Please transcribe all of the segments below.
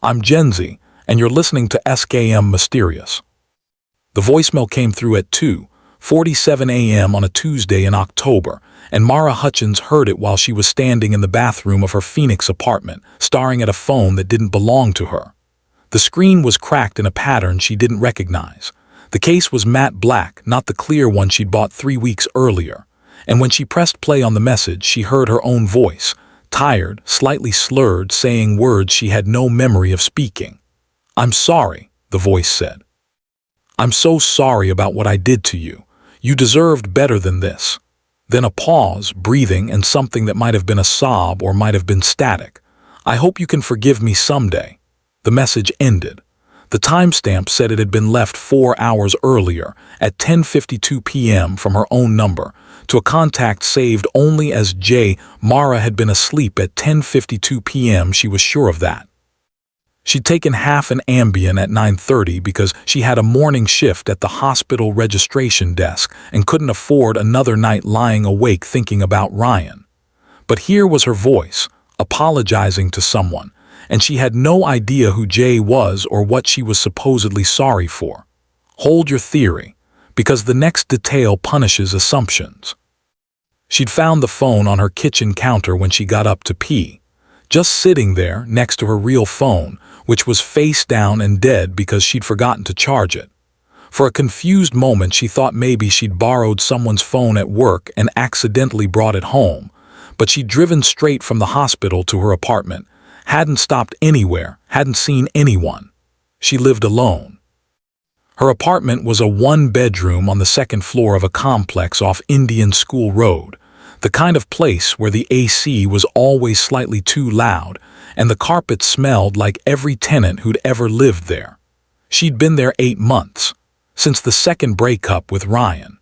I'm Genzy, and you're listening to SKM Mysterious. The voicemail came through at 2:47 a.m. on a Tuesday in October, and Mara Hutchins heard it while she was standing in the bathroom of her Phoenix apartment, staring at a phone that didn't belong to her. The screen was cracked in a pattern she didn't recognize. The case was matte black, not the clear one she'd bought 3 weeks earlier. And when she pressed play on the message, she heard her own voice, tired, slightly slurred, saying words she had no memory of speaking. "I'm sorry," the voice said. "I'm so sorry about what I did to you. You deserved better than this." Then a pause, breathing, and something that might have been a sob or might have been static. "I hope you can forgive me someday." The message ended. The timestamp said it had been left 4 hours earlier, at 10:52 p.m. from her own number, to a contact saved only as J. Mara had been asleep at 10:52 p.m. She was sure of that. She'd taken half an Ambien at 9:30 because she had a morning shift at the hospital registration desk and couldn't afford another night lying awake thinking about Ryan. But here was her voice, apologizing to someone, and she had no idea who Jay was or what she was supposedly sorry for. Hold your theory, because the next detail punishes assumptions. She'd found the phone on her kitchen counter when she got up to pee, just sitting there next to her real phone, which was face down and dead because she'd forgotten to charge it. For a confused moment she thought maybe she'd borrowed someone's phone at work and accidentally brought it home, but she'd driven straight from the hospital to her apartment, hadn't stopped anywhere, hadn't seen anyone. She lived alone. Her apartment was a one-bedroom on the second floor of a complex off Indian School Road, the kind of place where the AC was always slightly too loud and the carpet smelled like every tenant who'd ever lived there. She'd been there 8 months, since the second breakup with Ryan.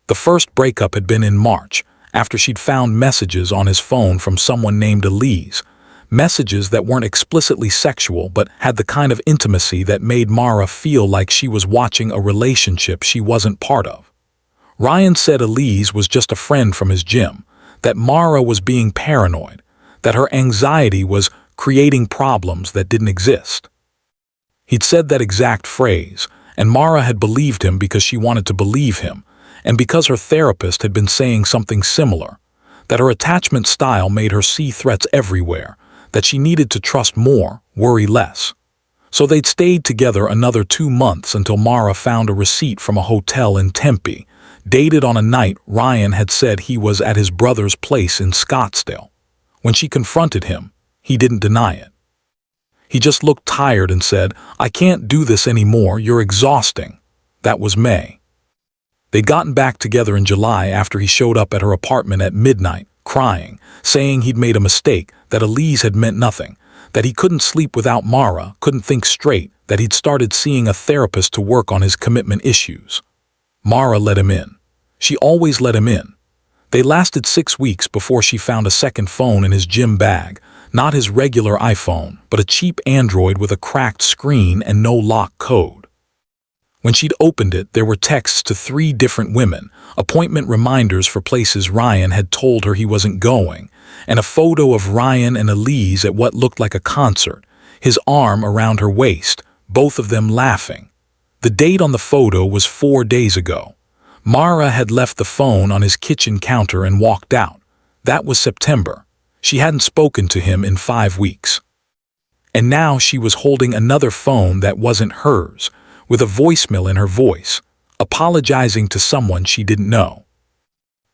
The first breakup had been in March, after she'd found messages on his phone from someone named Elise, messages that weren't explicitly sexual but had the kind of intimacy that made Mara feel like she was watching a relationship she wasn't part of. Ryan said Elise was just a friend from his gym, that Mara was being paranoid, that her anxiety was creating problems that didn't exist. He'd said that exact phrase, and Mara had believed him because she wanted to believe him, and because her therapist had been saying something similar, that her attachment style made her see threats everywhere, that she needed to trust more, worry less. So they'd stayed together another 2 months until Mara found a receipt from a hotel in Tempe, dated on a night Ryan had said he was at his brother's place in Scottsdale. When she confronted him, he didn't deny it. He just looked tired and said, "I can't do this anymore, you're exhausting." That was May. They'd gotten back together in July after he showed up at her apartment at midnight, crying, saying he'd made a mistake, that Elise had meant nothing, that he couldn't sleep without Mara, couldn't think straight, that he'd started seeing a therapist to work on his commitment issues. Mara let him in. She always let him in. They lasted 6 weeks before she found a second phone in his gym bag, not his regular iPhone, but a cheap Android with a cracked screen and no lock code. When she'd opened it, there were texts to 3 different women, appointment reminders for places Ryan had told her he wasn't going, and a photo of Ryan and Elise at what looked like a concert, his arm around her waist, both of them laughing. The date on the photo was 4 days ago. Mara had left the phone on his kitchen counter and walked out. That was September. She hadn't spoken to him in 5 weeks. And now she was holding another phone that wasn't hers, with a voicemail in her voice, apologizing to someone she didn't know.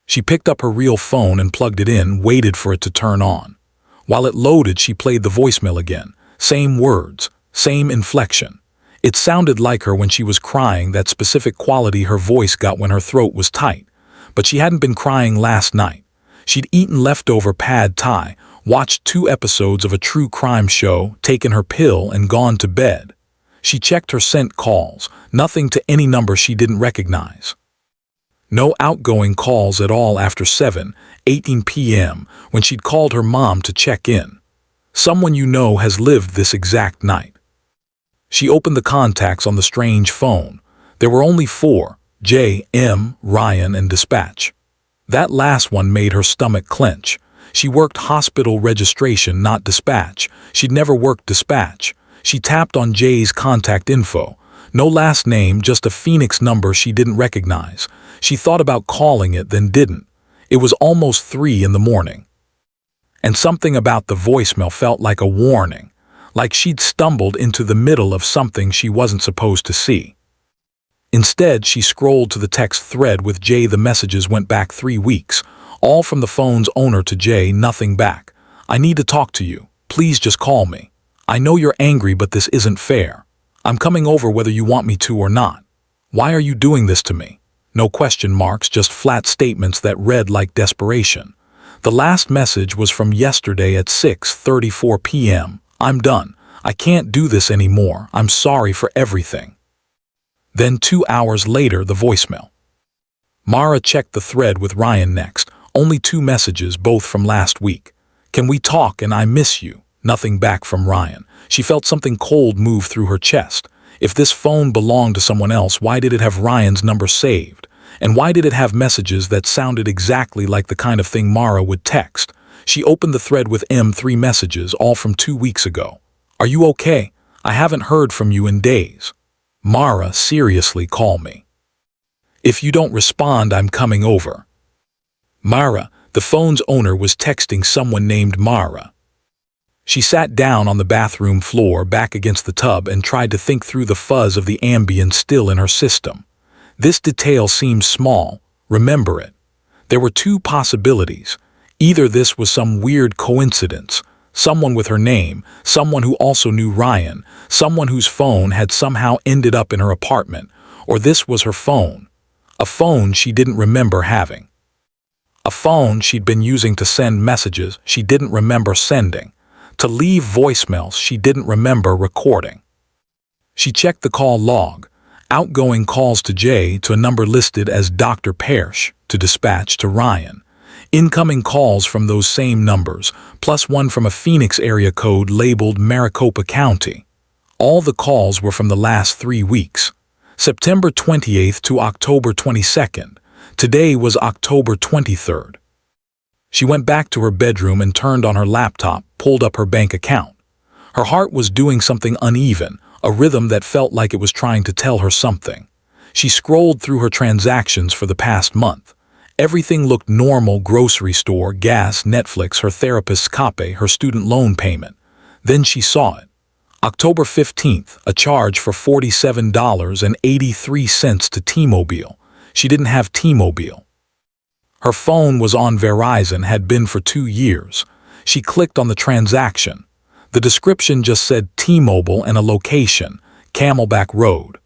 She picked up her real phone and plugged it in, waited for it to turn on. While it loaded, she played the voicemail again. Same words, same inflection. It sounded like her when she was crying, that specific quality her voice got when her throat was tight. But she hadn't been crying last night. She'd eaten leftover pad thai, watched 2 episodes of a true crime show, taken her pill, and gone to bed. She checked her sent calls, nothing to any number she didn't recognize. No outgoing calls at all after 7:18 p.m. when she'd called her mom to check in. Someone you know has lived this exact night. She opened the contacts on the strange phone. There were only 4, J, M, Ryan, and dispatch. That last one made her stomach clench. She worked hospital registration, not dispatch. She'd never worked dispatch. She tapped on Jay's contact info. No last name, just a Phoenix number she didn't recognize. She thought about calling it, then didn't. It was almost 3 in the morning. And something about the voicemail felt like a warning, like she'd stumbled into the middle of something she wasn't supposed to see. Instead, she scrolled to the text thread with Jay. The messages went back 3 weeks, all from the phone's owner to Jay. Nothing back. I need to talk to you. Please just call me. I know you're angry, but this isn't fair. I'm coming over whether you want me to or not. Why are you doing this to me? No question marks, just flat statements that read like desperation. The last message was from yesterday at 6:34 p.m. I'm done. I can't do this anymore. I'm sorry for everything. Then 2 hours later, the voicemail. Mara checked the thread with Ryan next. Only 2 messages, both from last week. Can we talk and I miss you? Nothing back from Ryan. She felt something cold move through her chest. If this phone belonged to someone else, why did it have Ryan's number saved? And why did it have messages that sounded exactly like the kind of thing Mara would text? She opened the thread with 3 messages, all from 2 weeks ago. Are you okay? I haven't heard from you in days. Mara, seriously, call me. If you don't respond, I'm coming over. Mara, the phone's owner, was texting someone named Mara. She sat down on the bathroom floor, back against the tub, and tried to think through the fuzz of the Ambien still in her system. This detail seems small. Remember it. There were 2 possibilities. Either this was some weird coincidence, someone with her name, someone who also knew Ryan, someone whose phone had somehow ended up in her apartment, or this was her phone. A phone she didn't remember having. A phone she'd been using to send messages she didn't remember sending, to leave voicemails she didn't remember recording. She checked the call log. Outgoing calls to Jay to a number listed as Dr. Parrish, to dispatch to Ryan. Incoming calls from those same numbers, plus one from a Phoenix area code labeled Maricopa County. All the calls were from the last 3 weeks. September 28th to October 22nd. Today was October 23rd. She went back to her bedroom and turned on her laptop, pulled up her bank account. Her heart was doing something uneven, a rhythm that felt like it was trying to tell her something. She scrolled through her transactions for the past month. Everything looked normal: grocery store, gas, Netflix, her therapist's copay, her student loan payment. Then she saw it. October 15th, a charge for $47.83 to T-Mobile. She didn't have T-Mobile. Her phone was on Verizon, had been for 2 years. She clicked on the transaction. The description just said T-Mobile and a location, Camelback Road.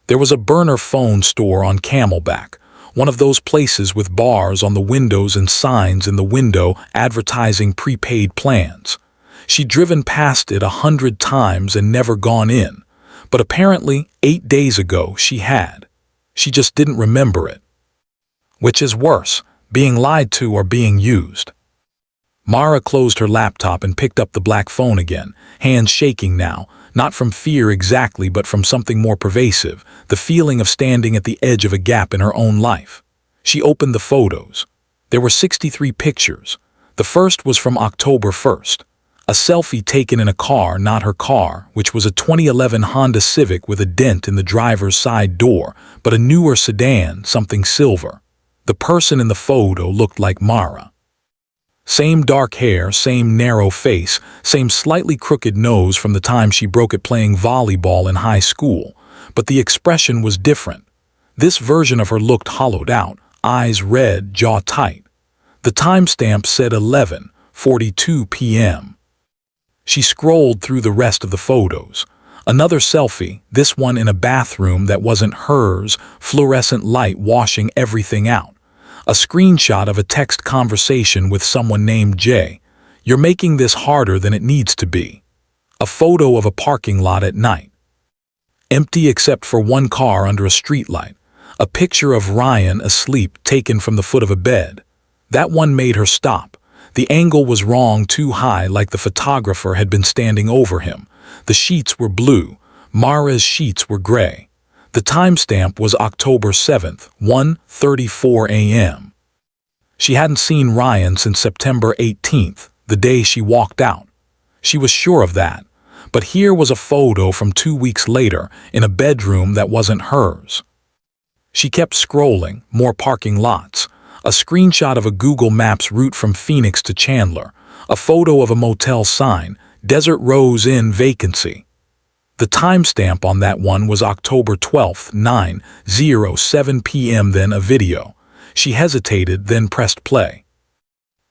There was a burner phone store on Camelback, one of those places with bars on the windows and signs in the window advertising prepaid plans. She'd driven past it 100 times and never gone in, but apparently 8 days ago she had. She just didn't remember it. Which is worse, being lied to or being used? Mara closed her laptop and picked up the black phone again, hands shaking now, not from fear exactly, but from something more pervasive, the feeling of standing at the edge of a gap in her own life. She opened the photos. There were 63 pictures. The first was from October 1st. A selfie taken in a car, not her car, which was a 2011 Honda Civic with a dent in the driver's side door, but a newer sedan, something silver. The person in the photo looked like Mara. Same dark hair, same narrow face, same slightly crooked nose from the time she broke it playing volleyball in high school, but the expression was different. This version of her looked hollowed out, eyes red, jaw tight. The timestamp said 11:42 p.m. She scrolled through the rest of the photos. Another selfie, this one in a bathroom that wasn't hers, fluorescent light washing everything out. A screenshot of a text conversation with someone named Jay. You're making this harder than it needs to be. A photo of a parking lot at night. Empty except for one car under a streetlight. A picture of Ryan asleep taken from the foot of a bed. That one made her stop. The angle was wrong, too high, like the photographer had been standing over him. The sheets were blue. Mara's sheets were gray. The timestamp was October 7th, 1:34 a.m. She hadn't seen Ryan since September 18th, the day she walked out. She was sure of that, but here was a photo from 2 weeks later in a bedroom that wasn't hers. She kept scrolling, more parking lots, a screenshot of a Google Maps route from Phoenix to Chandler, a photo of a motel sign, Desert Rose Inn vacancy. The timestamp on that one was October 12th, 9:07 p.m. Then a video. She hesitated, then pressed play.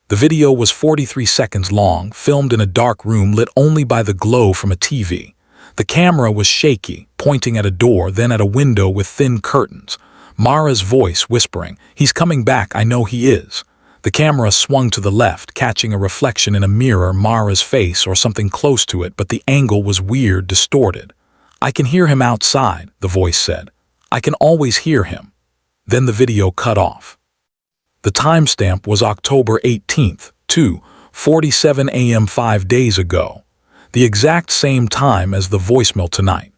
The video was 43 seconds long, filmed in a dark room lit only by the glow from a TV. The camera was shaky, pointing at a door, then at a window with thin curtains. Mara's voice whispering, "He's coming back, I know he is." The camera swung to the left, catching a reflection in a mirror, Mara's face or something close to it, but the angle was weird, distorted. "I can hear him outside," the voice said. "I can always hear him." Then the video cut off. The timestamp was October 18th, 2:47 a.m. 5 days ago, the exact same time as the voicemail tonight.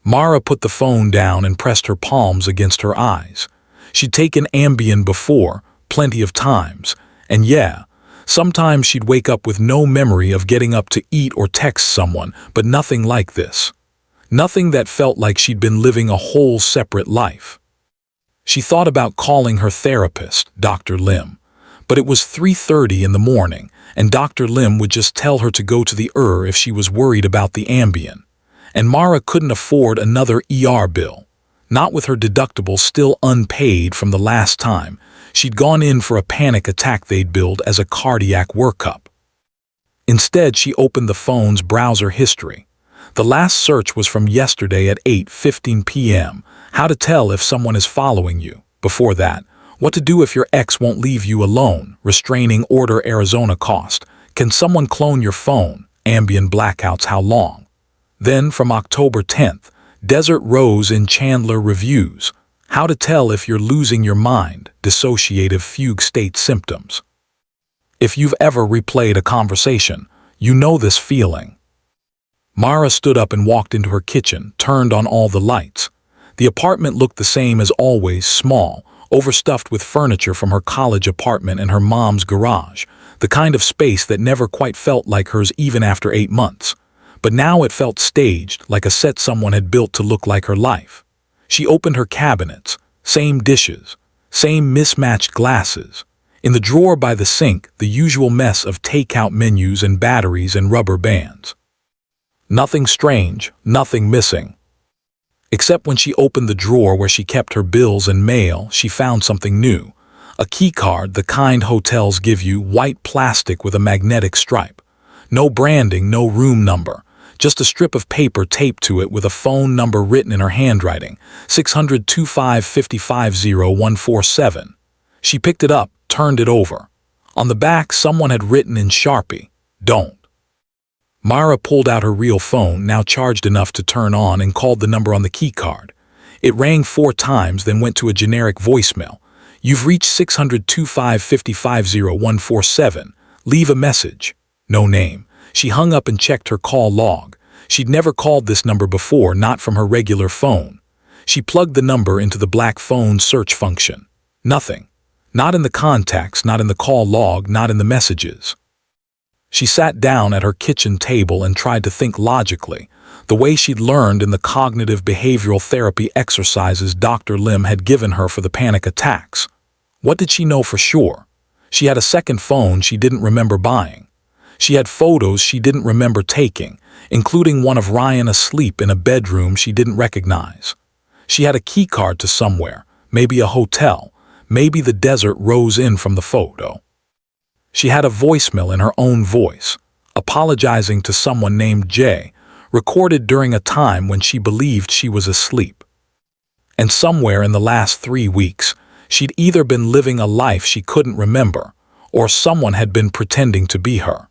Mara put the phone down and pressed her palms against her eyes. She'd taken Ambien before, plenty of times, and yeah, sometimes she'd wake up with no memory of getting up to eat or text someone, but nothing like this. Nothing that felt like she'd been living a whole separate life. She thought about calling her therapist, Dr. Lim, but it was 3:30 in the morning, and Dr. Lim would just tell her to go to the if she was worried about the Ambien. And Mara couldn't afford another ER bill, not with her deductible still unpaid from the last time she'd gone in for a panic attack they'd billed as a cardiac workup. Instead, she opened the phone's browser history. The last search was from yesterday at 8:15 p.m., how to tell if someone is following you. Before that, what to do if your ex won't leave you alone, restraining order Arizona cost, can someone clone your phone, Ambien blackouts how long. Then from October 10th, Desert Rose in Chandler reviews, how to tell if you're losing your mind, dissociative fugue state symptoms. If you've ever replayed a conversation, you know this feeling. Mara stood up and walked into her kitchen, turned on all the lights. The apartment looked the same as always, small, overstuffed with furniture from her college apartment and her mom's garage, the kind of space that never quite felt like hers even after 8 months. But now it felt staged, like a set someone had built to look like her life. She opened her cabinets, same dishes, same mismatched glasses. In the drawer by the sink, the usual mess of takeout menus and batteries and rubber bands. Nothing strange, nothing missing. Except when she opened the drawer where she kept her bills and mail, she found something new. A key card, the kind hotels give you, white plastic with a magnetic stripe. No branding, no room number. Just a strip of paper taped to it with a phone number written in her handwriting, 600-25-55-0147. She picked it up, turned it over. On the back, someone had written in Sharpie, "Don't." Mara pulled out her real phone, now charged enough to turn on, and called the number on the key card. It rang 4 times, then went to a generic voicemail. "You've reached 600-25-55-0147. Leave a message." No name. She hung up and checked her call log. She'd never called this number before, not from her regular phone. She plugged the number into the black phone search function. Nothing. Not in the contacts, not in the call log, not in the messages. She sat down at her kitchen table and tried to think logically, the way she'd learned in the cognitive behavioral therapy exercises Dr. Lim had given her for the panic attacks. What did she know for sure? She had a second phone she didn't remember buying. She had photos she didn't remember taking, including one of Ryan asleep in a bedroom she didn't recognize. She had a key card to somewhere, maybe a hotel, maybe the Desert Rose Inn from the photo. She had a voicemail in her own voice, apologizing to someone named Jay, recorded during a time when she believed she was asleep. And somewhere in the last 3 weeks, she'd either been living a life she couldn't remember, or someone had been pretending to be her.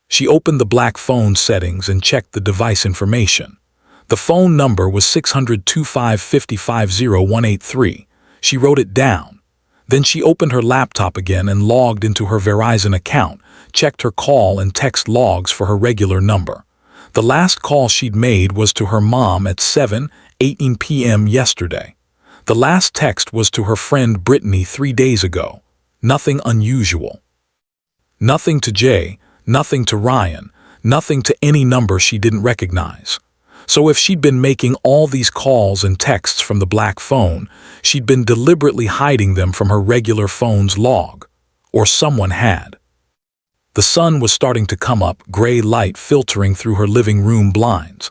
She opened the black phone settings and checked the device information. The phone number was 600-25-55-0183. She wrote it down. Then she opened her laptop again and logged into her Verizon account, checked her call and text logs for her regular number. The last call she'd made was to her mom at 7:18 p.m. yesterday. The last text was to her friend Brittany 3 days ago. Nothing unusual. Nothing to Jay, nothing to Ryan, nothing to any number she didn't recognize. So if she'd been making all these calls and texts from the black phone, she'd been deliberately hiding them from her regular phone's log. Or someone had. The sun was starting to come up, gray light filtering through her living room blinds.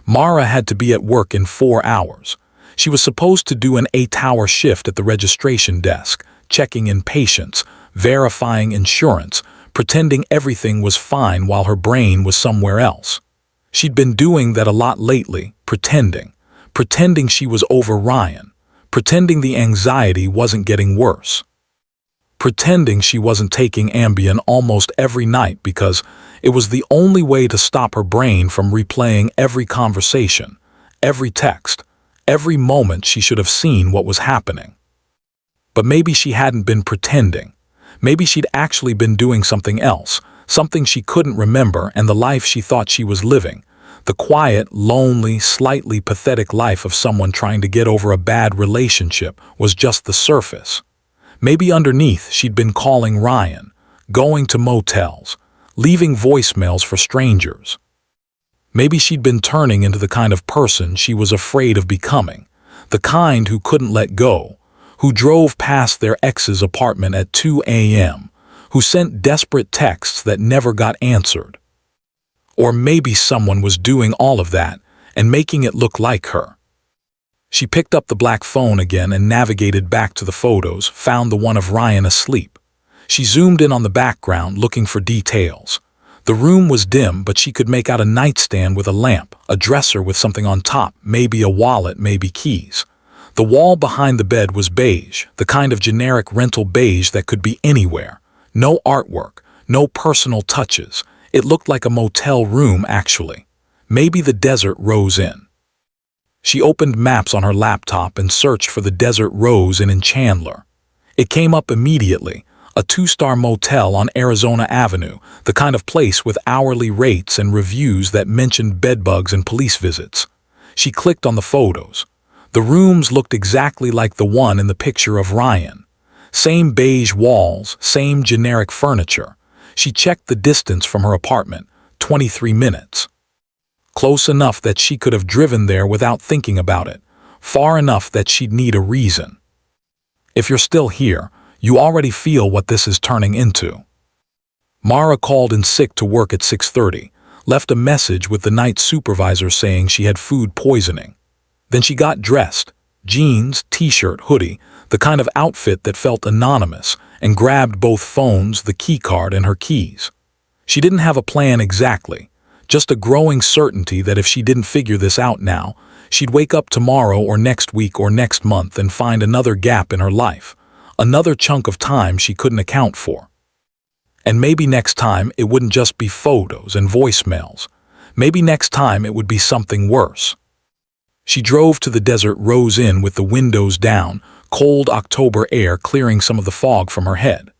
Mara had to be at work in 4 hours. She was supposed to do an 8-hour shift at the registration desk, checking in patients, verifying insurance, pretending everything was fine while her brain was somewhere else. She'd been doing that a lot lately, pretending she was over Ryan, pretending the anxiety wasn't getting worse, pretending she wasn't taking Ambien almost every night because it was the only way to stop her brain from replaying every conversation, every text, every moment she should have seen what was happening. But maybe she hadn't been pretending. Maybe she'd actually been doing something else, something she couldn't remember, and the life she thought she was living, the quiet, lonely, slightly pathetic life of someone trying to get over a bad relationship, was just the surface. Maybe underneath she'd been calling Ryan, going to motels, leaving voicemails for strangers. Maybe she'd been turning into the kind of person she was afraid of becoming, the kind who couldn't let go, who drove past their ex's apartment at 2 a.m., who sent desperate texts that never got answered. Or maybe someone was doing all of that and making it look like her. She picked up the black phone again and navigated back to the photos, found the one of Ryan asleep. She zoomed in on the background, looking for details. The room was dim, but she could make out a nightstand with a lamp, a dresser with something on top, maybe a wallet, maybe keys. The wall behind the bed was beige, the kind of generic rental beige that could be anywhere. No artwork, no personal touches. It looked like a motel room, actually. Maybe the desert rose in. She opened maps on her laptop and searched for the desert rose in Chandler. It came up immediately, a 2-star motel on Arizona Avenue, the kind of place with hourly rates and reviews that mentioned bedbugs and police visits. She clicked on the photos. The rooms looked exactly like the one in the picture of Ryan. Same beige walls, same generic furniture. She checked the distance from her apartment, 23 minutes. Close enough that she could have driven there without thinking about it, far enough that she'd need a reason. If you're still here, you already feel what this is turning into. Mara called in sick to work at 6:30, left a message with the night supervisor saying she had food poisoning. Then she got dressed, jeans, t-shirt, hoodie, the kind of outfit that felt anonymous, and grabbed both phones, the keycard, and her keys. She didn't have a plan exactly, just a growing certainty that if she didn't figure this out now, she'd wake up tomorrow or next week or next month and find another gap in her life, another chunk of time she couldn't account for. And maybe next time it wouldn't just be photos and voicemails. Maybe next time it would be something worse. She drove to the Desert Rose Inn with the windows down, cold October air clearing some of the fog from her head.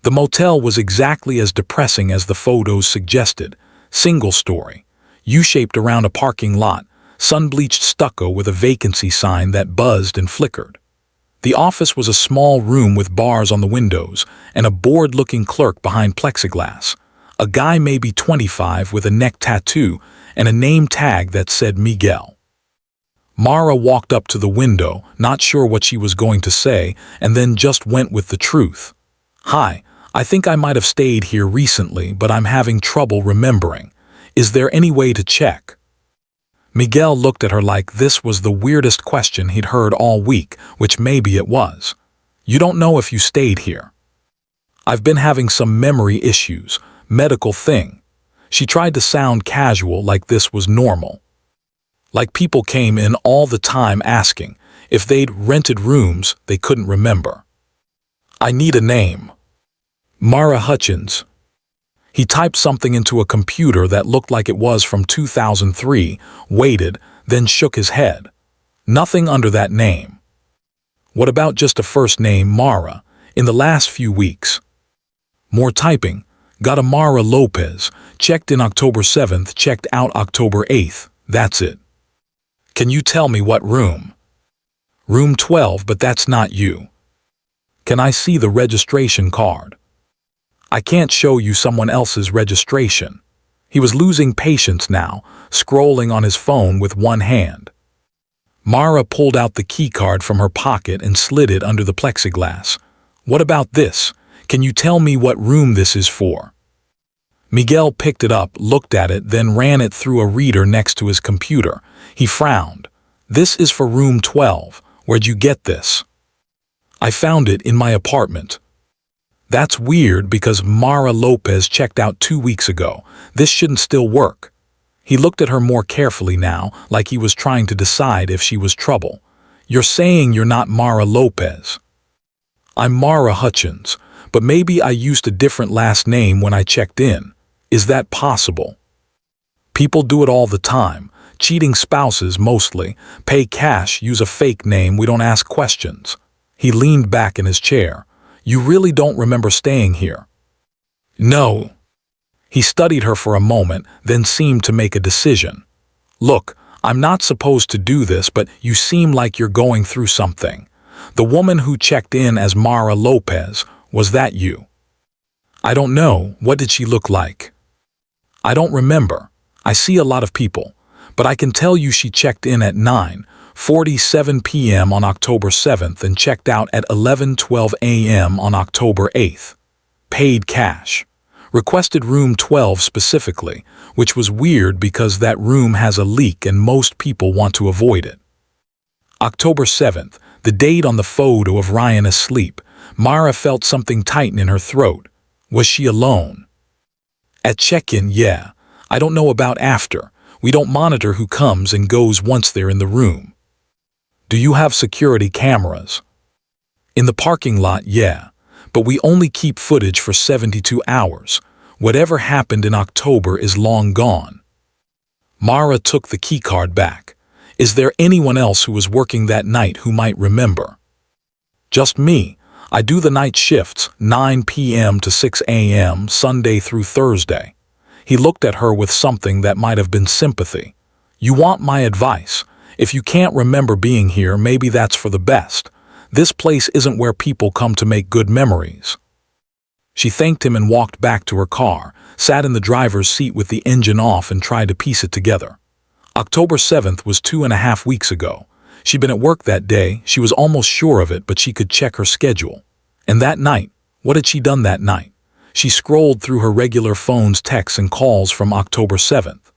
The motel was exactly as depressing as the photos suggested. Single story, U-shaped around a parking lot, sun-bleached stucco with a vacancy sign that buzzed and flickered. The office was a small room with bars on the windows and a bored-looking clerk behind plexiglass. A guy maybe 25 with a neck tattoo and a name tag that said Miguel. Mara walked up to the window, not sure what she was going to say, and then just went with the truth. "Hi, I think I might have stayed here recently, but I'm having trouble remembering. Is there any way to check?" Miguel looked at her like this was the weirdest question he'd heard all week, which maybe it was. "You don't know if you stayed here." "I've been having some memory issues, medical thing." She tried to sound casual, like this was normal. Like people came in all the time asking if they'd rented rooms they couldn't remember. "I need a name." "Mara Hutchins." He typed something into a computer that looked like it was from 2003, waited, then shook his head. "Nothing under that name." "What about just a first name, Mara, in the last few weeks?" More typing. "Got a Mara Lopez, checked in October 7th, checked out October 8th, that's it." "Can you tell me what room?" "Room 12, but that's not you." Can I see the registration card? I can't show you someone else's registration. He was losing patience now, scrolling on his phone with one hand. Mara pulled out the keycard from her pocket and slid it under the plexiglass. What about this? Can you tell me what room this is for? Miguel picked it up, looked at it, then ran it through a reader next to his computer. He frowned. This is for room 12. Where'd you get this? I found it in my apartment. That's weird because Mara Lopez checked out 2 weeks ago. This shouldn't still work. He looked at her more carefully now, like he was trying to decide if she was trouble. You're saying you're not Mara Lopez. I'm Mara Hutchins, but maybe I used a different last name when I checked in. Is that possible? People do it all the time. Cheating spouses mostly. Pay cash, use a fake name, we don't ask questions. He leaned back in his chair. You really don't remember staying here? No. He studied her for a moment, then seemed to make a decision. Look, I'm not supposed to do this, but you seem like you're going through something. The woman who checked in as Mara Lopez, was that you? I don't know. What did she look like? I don't remember. I see a lot of people, but I can tell you she checked in at 9:47 p.m. on October 7th and checked out at 11:12 a.m. on October 8th. Paid cash. Requested room 12 specifically, which was weird because that room has a leak and most people want to avoid it. October 7th, the date on the photo of Ryan asleep. Mara felt something tighten in her throat. Was she alone? At check-in, yeah. I don't know about after. We don't monitor who comes and goes once they're in the room. Do you have security cameras? In the parking lot, yeah. But we only keep footage for 72 hours. Whatever happened in October is long gone. Mara took the keycard back. Is there anyone else who was working that night who might remember? Just me. I do the night shifts, 9 p.m. to 6 a.m., Sunday through Thursday. He looked at her with something that might have been sympathy. You want my advice? If you can't remember being here, maybe that's for the best. This place isn't where people come to make good memories. She thanked him and walked back to her car, sat in the driver's seat with the engine off and tried to piece it together. October 7th was 2.5 weeks ago. She'd been at work that day, she was almost sure of it, but she could check her schedule. And that night, what had she done that night? She scrolled through her regular phone's texts and calls from October 7th.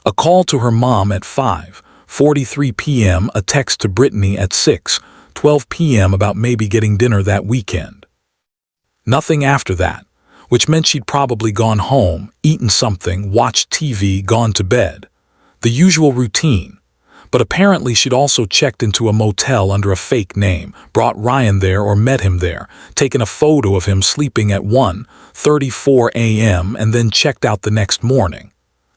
A call to her mom at 5:43 p.m., a text to Brittany at 6:12 p.m. about maybe getting dinner that weekend. Nothing after that, which meant she'd probably gone home, eaten something, watched TV, gone to bed. The usual routine. But apparently she'd also checked into a motel under a fake name, brought Ryan there or met him there, taken a photo of him sleeping at 1:34 a.m. and then checked out the next morning.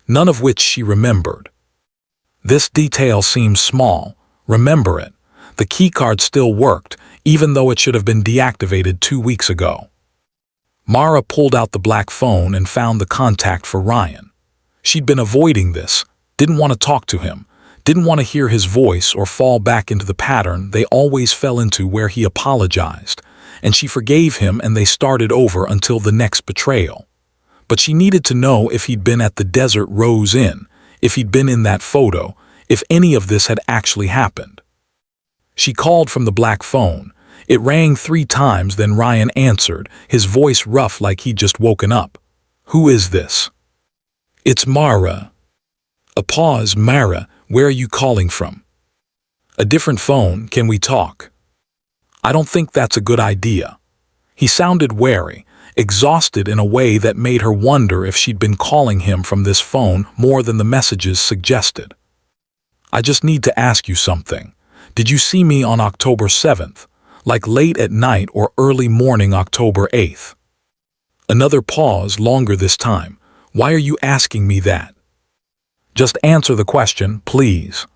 None of which she remembered. This detail seems small. Remember it. The keycard still worked, even though it should have been deactivated 2 weeks ago. Mara pulled out the black phone and found the contact for Ryan. She'd been avoiding this, didn't want to talk to him, didn't want to hear his voice or fall back into the pattern they always fell into where he apologized, and she forgave him and they started over until the next betrayal. But she needed to know if he'd been at the Desert Rose Inn, if he'd been in that photo, if any of this had actually happened. She called from the black phone. It rang 3 times, then Ryan answered, his voice rough like he'd just woken up. Who is this? It's Mara. A pause. Mara, where are you calling from? A different phone, can we talk? I don't think that's a good idea. He sounded wary, exhausted in a way that made her wonder if she'd been calling him from this phone more than the messages suggested. I just need to ask you something. Did you see me on October 7th? Like late at night or early morning October 8th? Another pause, longer this time. Why are you asking me that? Just answer the question, please.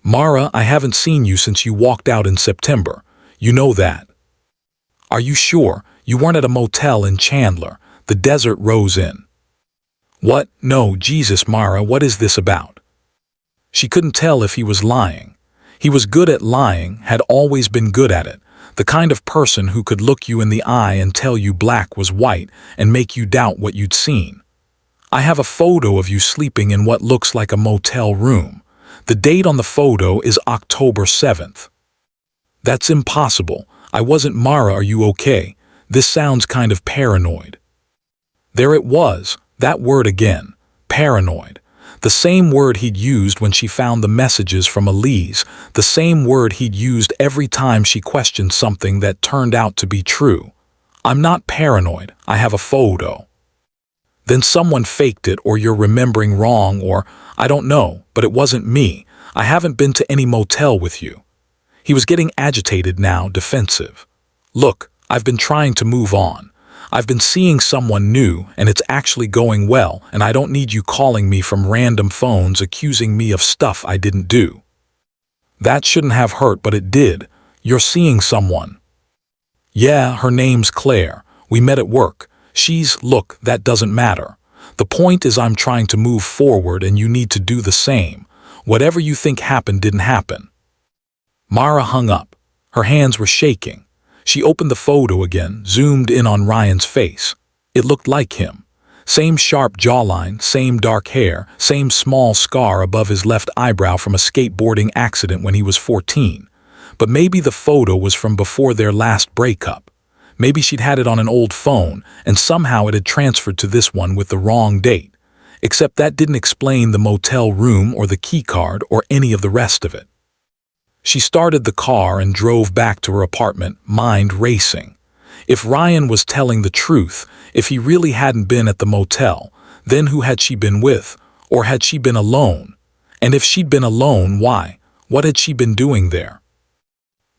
Mara, I haven't seen you since you walked out in September. You know that. Are you sure? You weren't at a motel in Chandler, the Desert Rose Inn. What? No, Jesus, Mara, what is this about? She couldn't tell if he was lying. He was good at lying, had always been good at it. The kind of person who could look you in the eye and tell you black was white and make you doubt what you'd seen. I have a photo of you sleeping in what looks like a motel room. The date on the photo is October 7th. That's impossible. I wasn't. Mara, are you okay? This sounds kind of paranoid. There it was, that word again, paranoid. The same word he'd used when she found the messages from Elise, the same word he'd used every time she questioned something that turned out to be true. I'm not paranoid, I have a photo. Then someone faked it, or you're remembering wrong, or I don't know, but it wasn't me. I haven't been to any motel with you. He was getting agitated now, defensive. Look, I've been trying to move on. I've been seeing someone new, and it's actually going well, and I don't need you calling me from random phones accusing me of stuff I didn't do. That shouldn't have hurt, but it did. You're seeing someone. Yeah, her name's Claire. We met at work. Look, that doesn't matter. The point is I'm trying to move forward and you need to do the same. Whatever you think happened didn't happen. Mara hung up. Her hands were shaking. She opened the photo again, zoomed in on Ryan's face. It looked like him. Same sharp jawline, same dark hair, same small scar above his left eyebrow from a skateboarding accident when he was 14. But maybe the photo was from before their last breakup. Maybe she'd had it on an old phone, and somehow it had transferred to this one with the wrong date. Except that didn't explain the motel room or the keycard or any of the rest of it. She started the car and drove back to her apartment, mind racing. If Ryan was telling the truth, if he really hadn't been at the motel, then who had she been with? Or had she been alone? And if she'd been alone, why? What had she been doing there?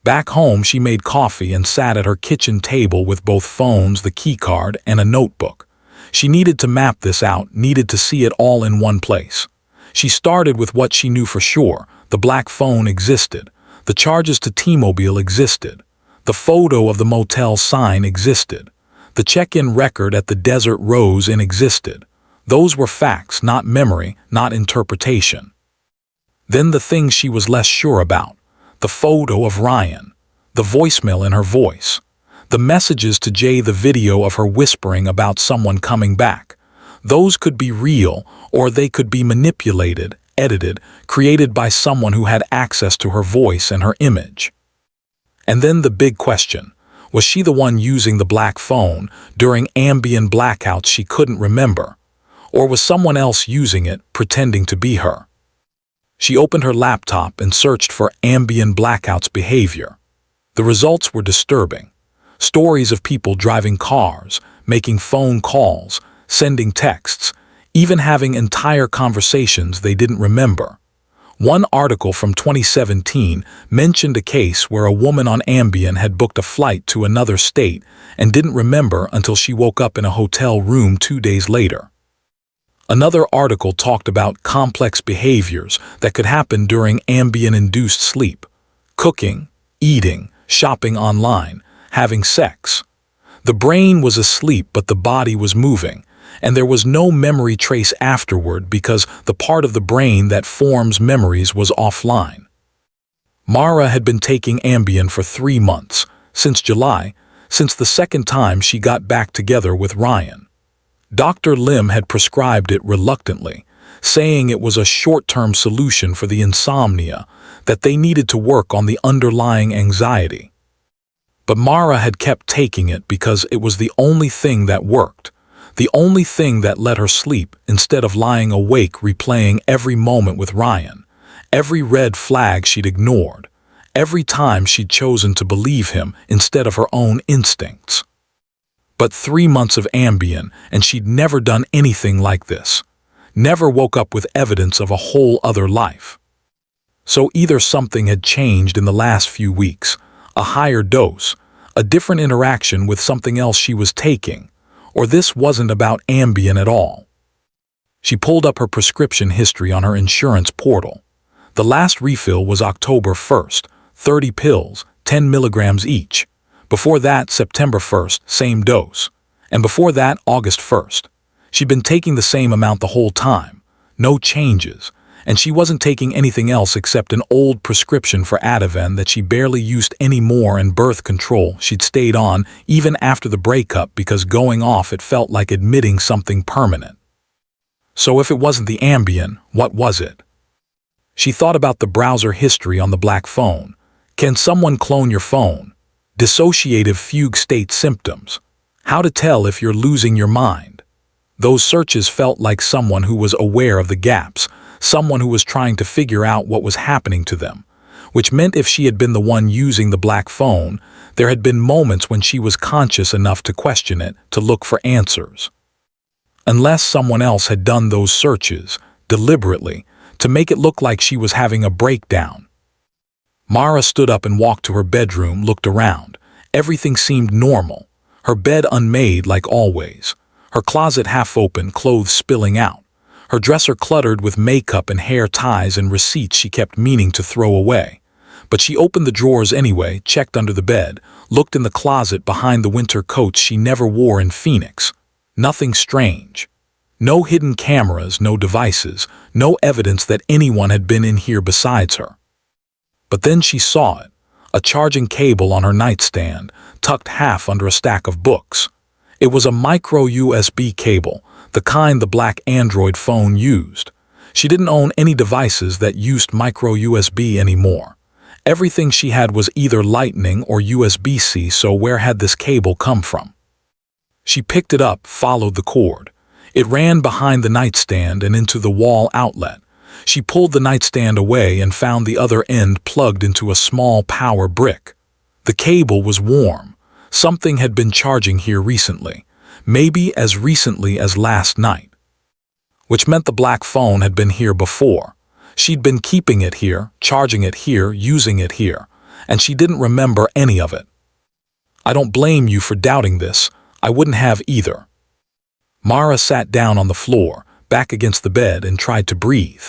Back home, she made coffee and sat at her kitchen table with both phones, the keycard, and a notebook. She needed to map this out, needed to see it all in one place. She started with what she knew for sure. The black phone existed. The charges to T-Mobile existed. The photo of the motel sign existed. The check-in record at the Desert Rose Inn existed. Those were facts, not memory, not interpretation. Then the things she was less sure about. The photo of Ryan. The voicemail in her voice. The messages to Jay, the video of her whispering about someone coming back. Those could be real, or they could be manipulated, edited, created by someone who had access to her voice and her image. And then the big question, was she the one using the black phone during ambient blackouts she couldn't remember? Or was someone else using it, pretending to be her? She opened her laptop and searched for ambient blackouts behavior. The results were disturbing. Stories of people driving cars, making phone calls, sending texts, even having entire conversations they didn't remember. One article from 2017 mentioned a case where a woman on Ambien had booked a flight to another state and didn't remember until she woke up in a hotel room 2 days later. Another article talked about complex behaviors that could happen during Ambien-induced sleep: cooking, eating, shopping online, having sex. The brain was asleep, but the body was moving, and there was no memory trace afterward because the part of the brain that forms memories was offline. Mara had been taking Ambien for 3 months, since July, since the second time she got back together with Ryan. Dr. Lim had prescribed it reluctantly, saying it was a short-term solution for the insomnia, that they needed to work on the underlying anxiety. But Mara had kept taking it because it was the only thing that worked. The only thing that let her sleep instead of lying awake replaying every moment with Ryan, every red flag she'd ignored, every time she'd chosen to believe him instead of her own instincts. But 3 months of Ambien, and she'd never done anything like this. Never woke up with evidence of a whole other life. So either something had changed in the last few weeks, a higher dose, a different interaction with something else she was taking, or this wasn't about Ambien at all. She pulled up her prescription history on her insurance portal. The last refill was October 1st, 30 pills, 10 milligrams each. Before that, September 1st, same dose. And before that, August 1st. She'd been taking the same amount the whole time. No changes. and she wasn't taking anything else except an old prescription for Ativan that she barely used anymore, and birth control she'd stayed on even after the breakup because going off it felt like admitting something permanent. So if it wasn't the Ambien, what was it? She thought about the browser history on the black phone. Can someone clone your phone? Dissociative fugue state symptoms. How to tell if you're losing your mind. Those searches felt like someone who was aware of the gaps, someone who was trying to figure out what was happening to them, which meant if she had been the one using the black phone, there had been moments when she was conscious enough to question it, to look for answers. Unless someone else had done those searches, deliberately, to make it look like she was having a breakdown. Mara stood up and walked to her bedroom, looked around. Everything seemed normal. Her bed unmade like always. Her closet half open, clothes spilling out. Her dresser cluttered with makeup and hair ties and receipts she kept meaning to throw away. But she opened the drawers anyway, checked under the bed, looked in the closet behind the winter coats she never wore in Phoenix. Nothing strange. No hidden cameras, no devices, no evidence that anyone had been in here besides her. But then she saw it, a charging cable on her nightstand, tucked half under a stack of books. It was a micro USB cable, the kind the black Android phone used. She didn't own any devices that used micro USB anymore. Everything she had was either Lightning or USB-C, so where had this cable come from? She picked it up, followed the cord. It ran behind the nightstand and into the wall outlet. She pulled the nightstand away and found the other end plugged into a small power brick. The cable was warm. Something had been charging here recently, maybe as recently as last night. Which meant the black phone had been here before. She'd been keeping it here, charging it here, using it here, and she didn't remember any of it. I don't blame you for doubting this. I wouldn't have either. Mara sat down on the floor, back against the bed, and tried to breathe.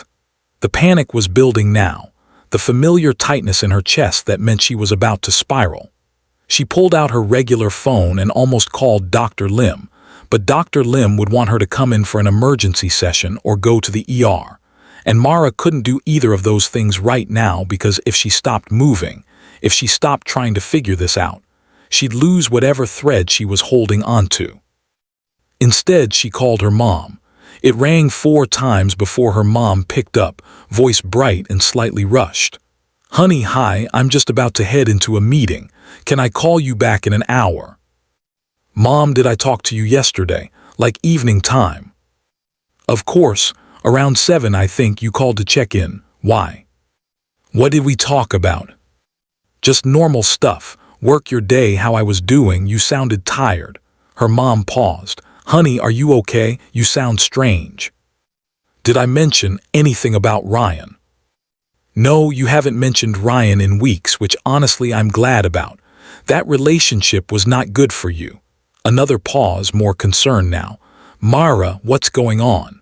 The panic was building now, the familiar tightness in her chest that meant she was about to spiral. She pulled out her regular phone and almost called Dr. Lim, but Dr. Lim would want her to come in for an emergency session or go to the ER, and Mara couldn't do either of those things right now because if she stopped moving, if she stopped trying to figure this out, she'd lose whatever thread she was holding onto. Instead, she called her mom. It rang 4 times before her mom picked up, voice bright and slightly rushed. "Honey, hi, I'm just about to head into a meeting. Can I call you back in an hour?" "Mom, did I talk to you yesterday? Like evening time?" "Of course, around 7 I think you called to check in. Why?" "What did we talk about?" "Just normal stuff. Work, your day, how I was doing. You sounded tired." Her mom paused. "Honey, are you okay? You sound strange." "Did I mention anything about Ryan?" "No, you haven't mentioned Ryan in weeks, which honestly I'm glad about. That relationship was not good for you." Another pause, more concerned now. "Mara, what's going on?"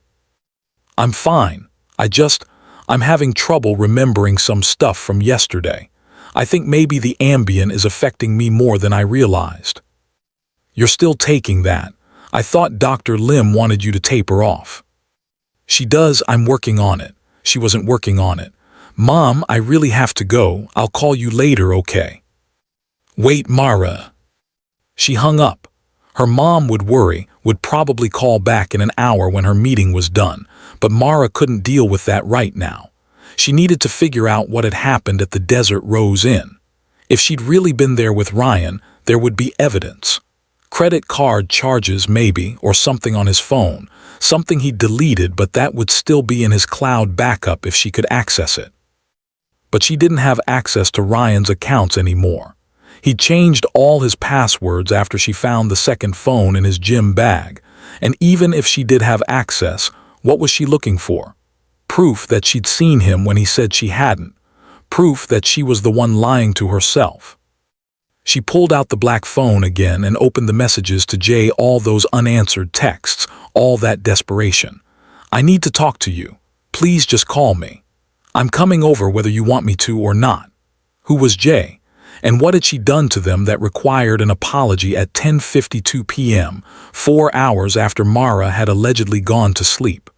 "I'm fine. I'm having trouble remembering some stuff from yesterday. I think maybe the Ambien is affecting me more than I realized." "You're still taking that? I thought Dr. Lim wanted you to taper off." "She does. I'm working on it." She wasn't working on it. "Mom, I really have to go. I'll call you later, okay?" "Wait, Mara." She hung up. Her mom would worry, would probably call back in an hour when her meeting was done, but Mara couldn't deal with that right now. She needed to figure out what had happened at the Desert Rose Inn. If she'd really been there with Ryan, there would be evidence. Credit card charges maybe, or something on his phone, something he'd deleted, but that would still be in his cloud backup if she could access it. But she didn't have access to Ryan's accounts anymore. He'd changed all his passwords after she found the second phone in his gym bag, and even if she did have access, what was she looking for? Proof that she'd seen him when he said she hadn't. Proof that she was the one lying to herself. She pulled out the black phone again and opened the messages to Jay, all those unanswered texts, all that desperation. "I need to talk to you. Please just call me. I'm coming over whether you want me to or not." Who was Jay? And what had she done to them that required an apology at 10:52 p.m., 4 hours after Mara had allegedly gone to sleep?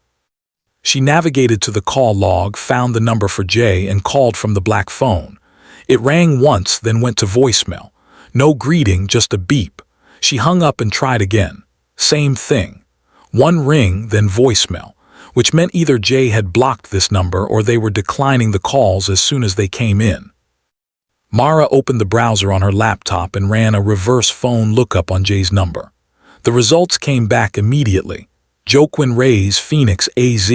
She navigated to the call log, found the number for Jay, and called from the black phone. It rang once, then went to voicemail. No greeting, just a beep. She hung up and tried again. Same thing. One ring, then voicemail, which meant either Jay had blocked this number or they were declining the calls as soon as they came in. Mara opened the browser on her laptop and ran a reverse phone lookup on Jay's number. The results came back immediately. Joaquin Reyes, Phoenix, AZ.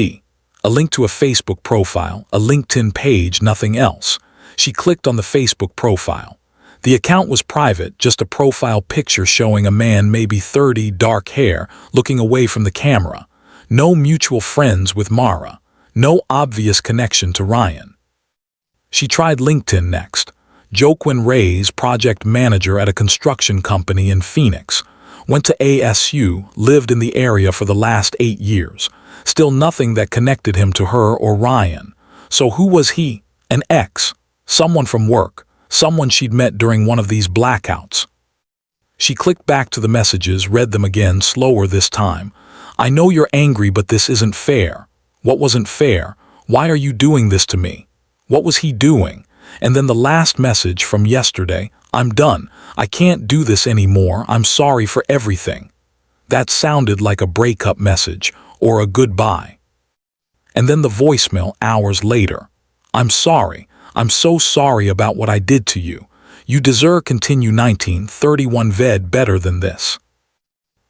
A link to a Facebook profile, a LinkedIn page, nothing else. She clicked on the Facebook profile. The account was private, just a profile picture showing a man, maybe 30, dark hair, looking away from the camera. No mutual friends with Mara. No obvious connection to Ryan. She tried LinkedIn next. Joaquin Reyes, project manager at a construction company in Phoenix. Went to ASU, lived in the area for the last 8 years. Still nothing that connected him to her or Ryan. So who was he? An ex? Someone from work? Someone she'd met during one of these blackouts? She clicked back to the messages, read them again, slower this time. I know you're angry, but this isn't fair. What wasn't fair? Why are you doing this to me? What was he doing? And then the last message from yesterday, I'm done. I can't do this anymore. I'm sorry for everything. That sounded like a breakup message or a goodbye. And then the voicemail hours later. I'm sorry. I'm so sorry about what I did to you. You deserve continue 1931 ved better than this.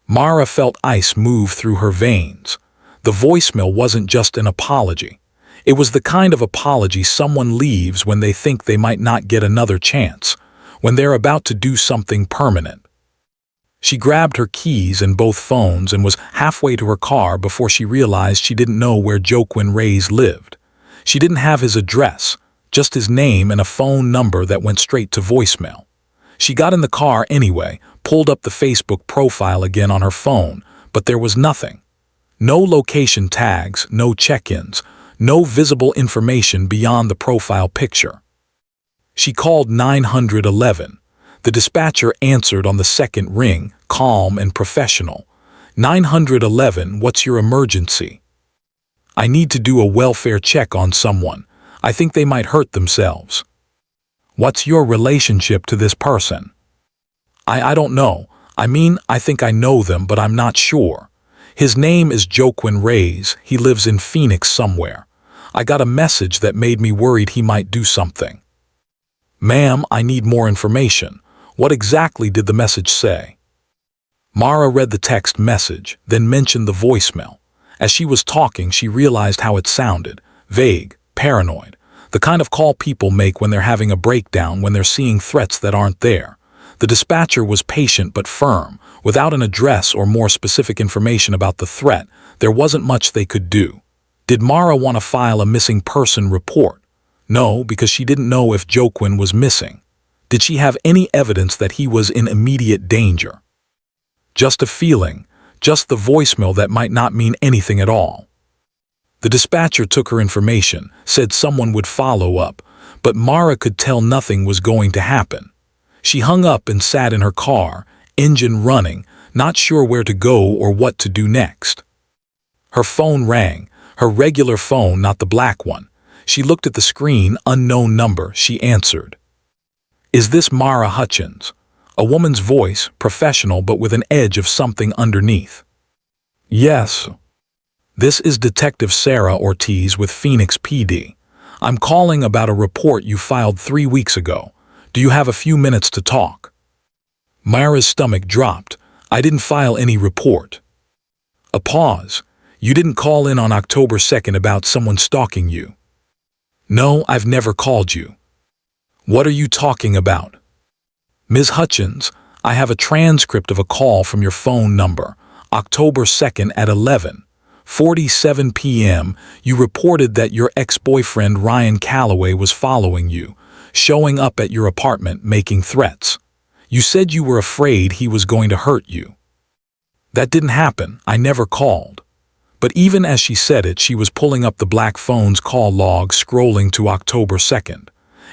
Mara felt ice move through her veins. The voicemail wasn't just an apology. It was the kind of apology someone leaves when they think they might not get another chance, when they're about to do something permanent. She grabbed her keys and both phones and was halfway to her car before she realized she didn't know where Joaquin Reyes lived. She didn't have his address, just his name and a phone number that went straight to voicemail. She got in the car anyway, pulled up the Facebook profile again on her phone, but there was nothing. No location tags, no check-ins, no visible information beyond the profile picture. She called 911. The dispatcher answered on the second ring, calm and professional. 911, what's your emergency? I need to do a welfare check on someone. I think they might hurt themselves. What's your relationship to this person? I don't know. I think I know them, but I'm not sure. His name is Joaquin Reyes. He lives in Phoenix somewhere. I got a message that made me worried he might do something. Ma'am, I need more information. What exactly did the message say? Mara read the text message, then mentioned the voicemail. As she was talking, she realized how it sounded. Vague, paranoid. The kind of call people make when they're having a breakdown, when they're seeing threats that aren't there. The dispatcher was patient but firm. Without an address or more specific information about the threat, there wasn't much they could do. Did Mara want to file a missing person report? No, because she didn't know if Joaquin was missing. Did she have any evidence that he was in immediate danger? Just a feeling, just the voicemail that might not mean anything at all. The dispatcher took her information, said someone would follow up, but Mara could tell nothing was going to happen. She hung up and sat in her car, engine running, not sure where to go or what to do next. Her phone rang, her regular phone, not the black one. She looked at the screen, unknown number. She answered. Is this Mara Hutchins? A woman's voice, professional but with an edge of something underneath. Yes. This is Detective Sarah Ortiz with Phoenix PD. I'm calling about a report you filed 3 weeks ago. Do you have a few minutes to talk? Mara's stomach dropped. I didn't file any report. A pause. You didn't call in on October 2nd about someone stalking you. No, I've never called you. What are you talking about? Ms. Hutchins, I have a transcript of a call from your phone number, October 2nd at 11:47 p.m. You reported that your ex-boyfriend Ryan Calloway was following you, showing up at your apartment making threats. You said you were afraid he was going to hurt you. That didn't happen. I never called. But even as she said it, she was pulling up the black phone's call log, scrolling to October 2nd.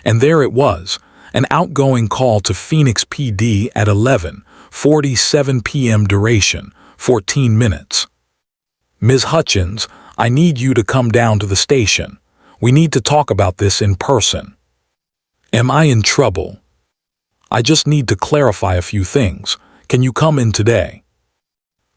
And there it was, an outgoing call to Phoenix PD at 11:47 p.m. duration, 14 minutes. Ms. Hutchins, I need you to come down to the station. We need to talk about this in person. Am I in trouble? I just need to clarify a few things. Can you come in today?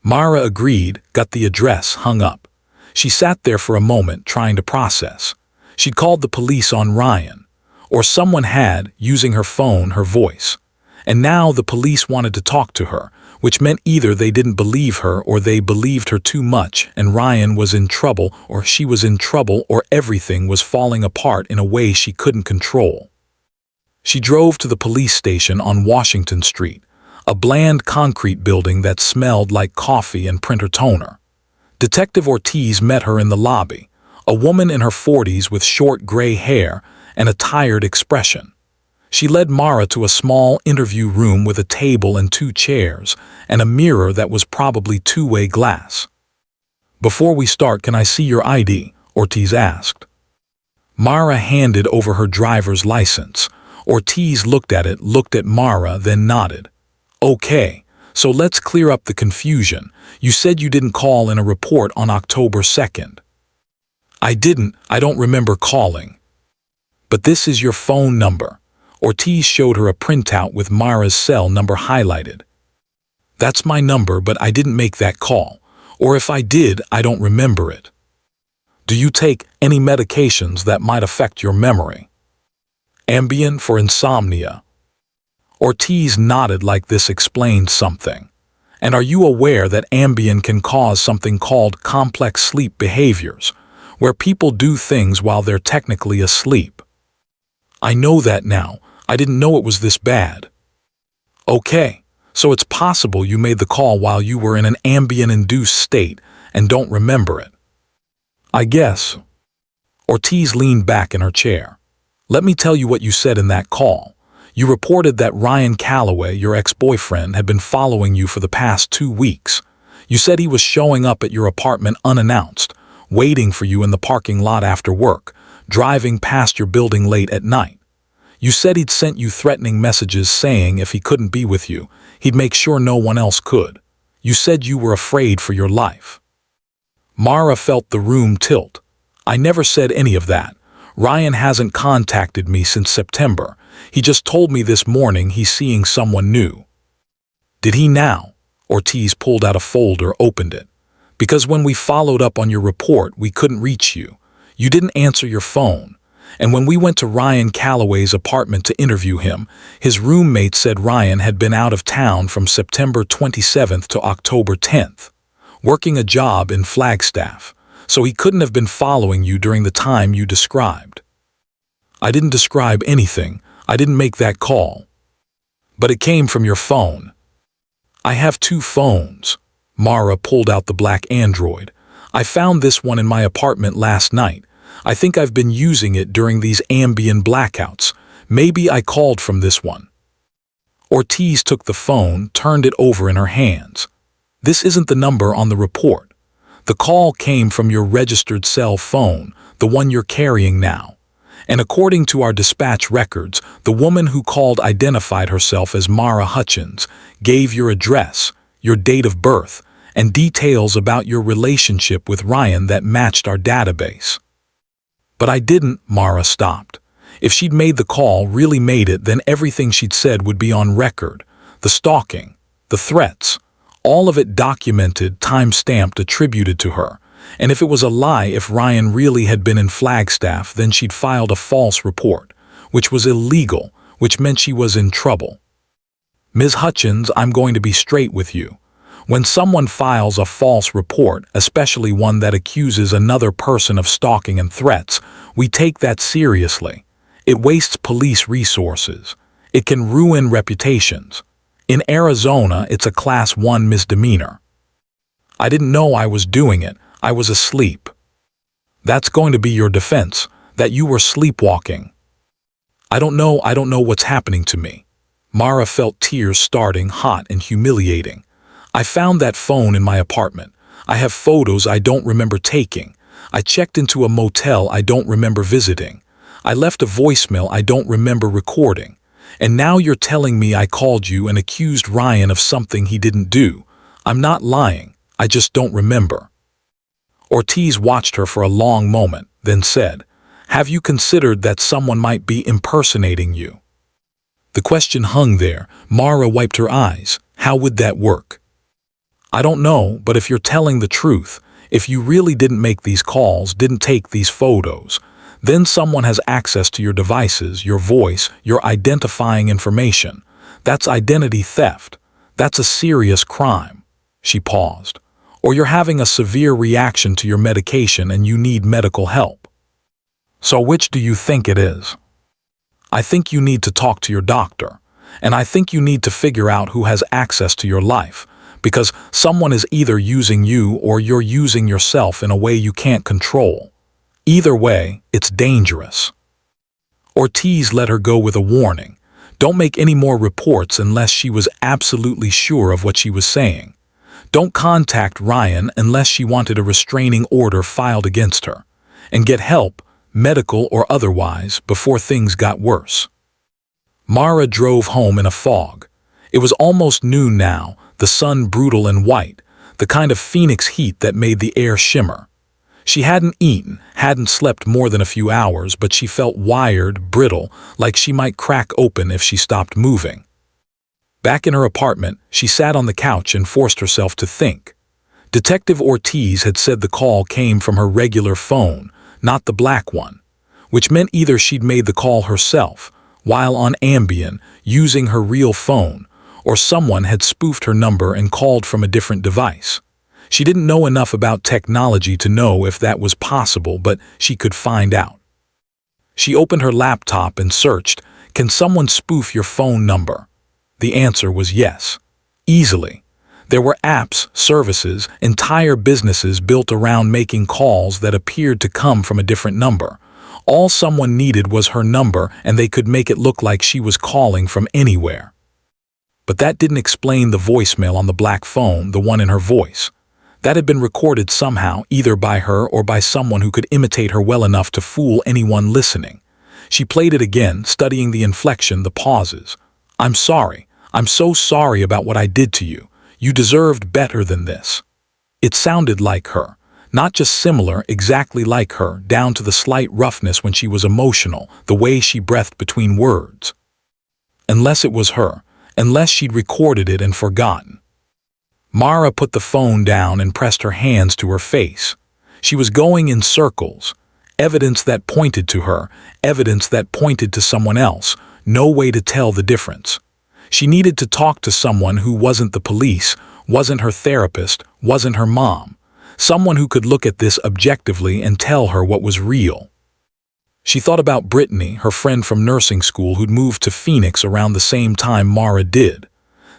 Mara agreed, got the address, hung up. She sat there for a moment trying to process. She'd called the police on Ryan, or someone had, using her phone, her voice. And now the police wanted to talk to her, which meant either they didn't believe her or they believed her too much and Ryan was in trouble or she was in trouble or everything was falling apart in a way she couldn't control. She drove to the police station on Washington Street, a bland concrete building that smelled like coffee and printer toner. Detective Ortiz met her in the lobby, a woman in her 40s with short gray hair and a tired expression. She led Mara to a small interview room with a table and 2 chairs and a mirror that was probably two-way glass. "Before we start, can I see your ID?" Ortiz asked. Mara handed over her driver's license. Ortiz looked at it, looked at Mara, then nodded. "Okay, so let's clear up the confusion. You said you didn't call in a report on October 2nd. I didn't. I don't remember calling. But this is your phone number." Ortiz showed her a printout with Mara's cell number highlighted. "That's my number, but I didn't make that call. Or if I did, I don't remember it. Do you take any medications that might affect your memory? Ambien for insomnia?" Ortiz nodded like this explained something. "And are you aware that Ambien can cause something called complex sleep behaviors, where people do things while they're technically asleep?" "I know that now. I didn't know it was this bad." "Okay, so it's possible you made the call while you were in an Ambien-induced state and don't remember it." "I guess." Ortiz leaned back in her chair. "Let me tell you what you said in that call. You reported that Ryan Calloway, your ex-boyfriend, had been following you for the past 2 weeks. You said he was showing up at your apartment unannounced, waiting for you in the parking lot after work, driving past your building late at night. You said he'd sent you threatening messages saying if he couldn't be with you, he'd make sure no one else could. You said you were afraid for your life." Mara felt the room tilt. "I never said any of that. Ryan hasn't contacted me since September. He just told me this morning he's seeing someone new." "Did he now?" Ortiz pulled out a folder, opened it. "Because when we followed up on your report, we couldn't reach you. You didn't answer your phone. And when we went to Ryan Calloway's apartment to interview him, his roommate said Ryan had been out of town from September 27th to October 10th, working a job in Flagstaff, so he couldn't have been following you during the time you described." "I didn't describe anything. I didn't make that call." "But it came from your phone." "I have 2 phones." Mara pulled out the black Android. "I found this one in my apartment last night. I think I've been using it during these Ambien blackouts. Maybe I called from this one." Ortiz took the phone, turned it over in her hands. "This isn't the number on the report. The call came from your registered cell phone, the one you're carrying now. And according to our dispatch records, the woman who called identified herself as Mara Hutchins, gave your address, your date of birth, and details about your relationship with Ryan that matched our database." "But I didn't," Mara stopped. If she'd made the call, really made it, then everything she'd said would be on record. The stalking, the threats, all of it documented, time-stamped, attributed to her. And if it was a lie, if Ryan really had been in Flagstaff, then she'd filed a false report, which was illegal, which meant she was in trouble. "Ms. Hutchins, I'm going to be straight with you. When someone files a false report, especially one that accuses another person of stalking and threats, we take that seriously. It wastes police resources. It can ruin reputations. In Arizona, it's a Class 1 misdemeanor. I didn't know I was doing it. I was asleep." "That's going to be your defense, that you were sleepwalking." I don't know what's happening to me." Mara felt tears starting, hot and humiliating. "I found that phone in my apartment. I have photos I don't remember taking. I checked into a motel I don't remember visiting. I left a voicemail I don't remember recording. And now you're telling me I called you and accused Ryan of something he didn't do. I'm not lying. I just don't remember." Ortiz watched her for a long moment, then said, "Have you considered that someone might be impersonating you?" The question hung there. Mara wiped her eyes. How would that work? "I don't know, but if you're telling the truth, if you really didn't make these calls, didn't take these photos, then someone has access to your devices, your voice, your identifying information. That's identity theft. That's a serious crime." She paused. "Or you're having a severe reaction to your medication and you need medical help." "So which do you think it is?" "I think you need to talk to your doctor. And I think you need to figure out who has access to your life, because someone is either using you or you're using yourself in a way you can't control. Either way, it's dangerous." Ortiz let her go with a warning. Don't make any more reports unless she was absolutely sure of what she was saying. Don't contact Ryan unless she wanted a restraining order filed against her. And get help, medical or otherwise, before things got worse. Mara drove home in a fog. It was almost noon now, the sun brutal and white, the kind of phoenix heat that made the air shimmer. She hadn't eaten, hadn't slept more than a few hours, but she felt wired, brittle, like she might crack open if she stopped moving. Back in her apartment, she sat on the couch and forced herself to think. Detective Ortiz had said the call came from her regular phone, not the black one, which meant either she'd made the call herself, while on Ambien, using her real phone, or someone had spoofed her number and called from a different device. She didn't know enough about technology to know if that was possible, but she could find out. She opened her laptop and searched, "Can someone spoof your phone number?" The answer was yes. Easily. There were apps, services, entire businesses built around making calls that appeared to come from a different number. All someone needed was her number, and they could make it look like she was calling from anywhere. But that didn't explain the voicemail on the black phone, the one in her voice. That had been recorded somehow, either by her or by someone who could imitate her well enough to fool anyone listening. She played it again, studying the inflection, the pauses. "I'm sorry. I'm so sorry about what I did to you. You deserved better than this." It sounded like her. Not just similar, exactly like her, down to the slight roughness when she was emotional, the way she breathed between words. Unless it was her. Unless she'd recorded it and forgotten. Mara put the phone down and pressed her hands to her face. She was going in circles. Evidence that pointed to her, evidence that pointed to someone else, no way to tell the difference. She needed to talk to someone who wasn't the police, wasn't her therapist, wasn't her mom. Someone who could look at this objectively and tell her what was real. She thought about Brittany, her friend from nursing school who'd moved to Phoenix around the same time Mara did.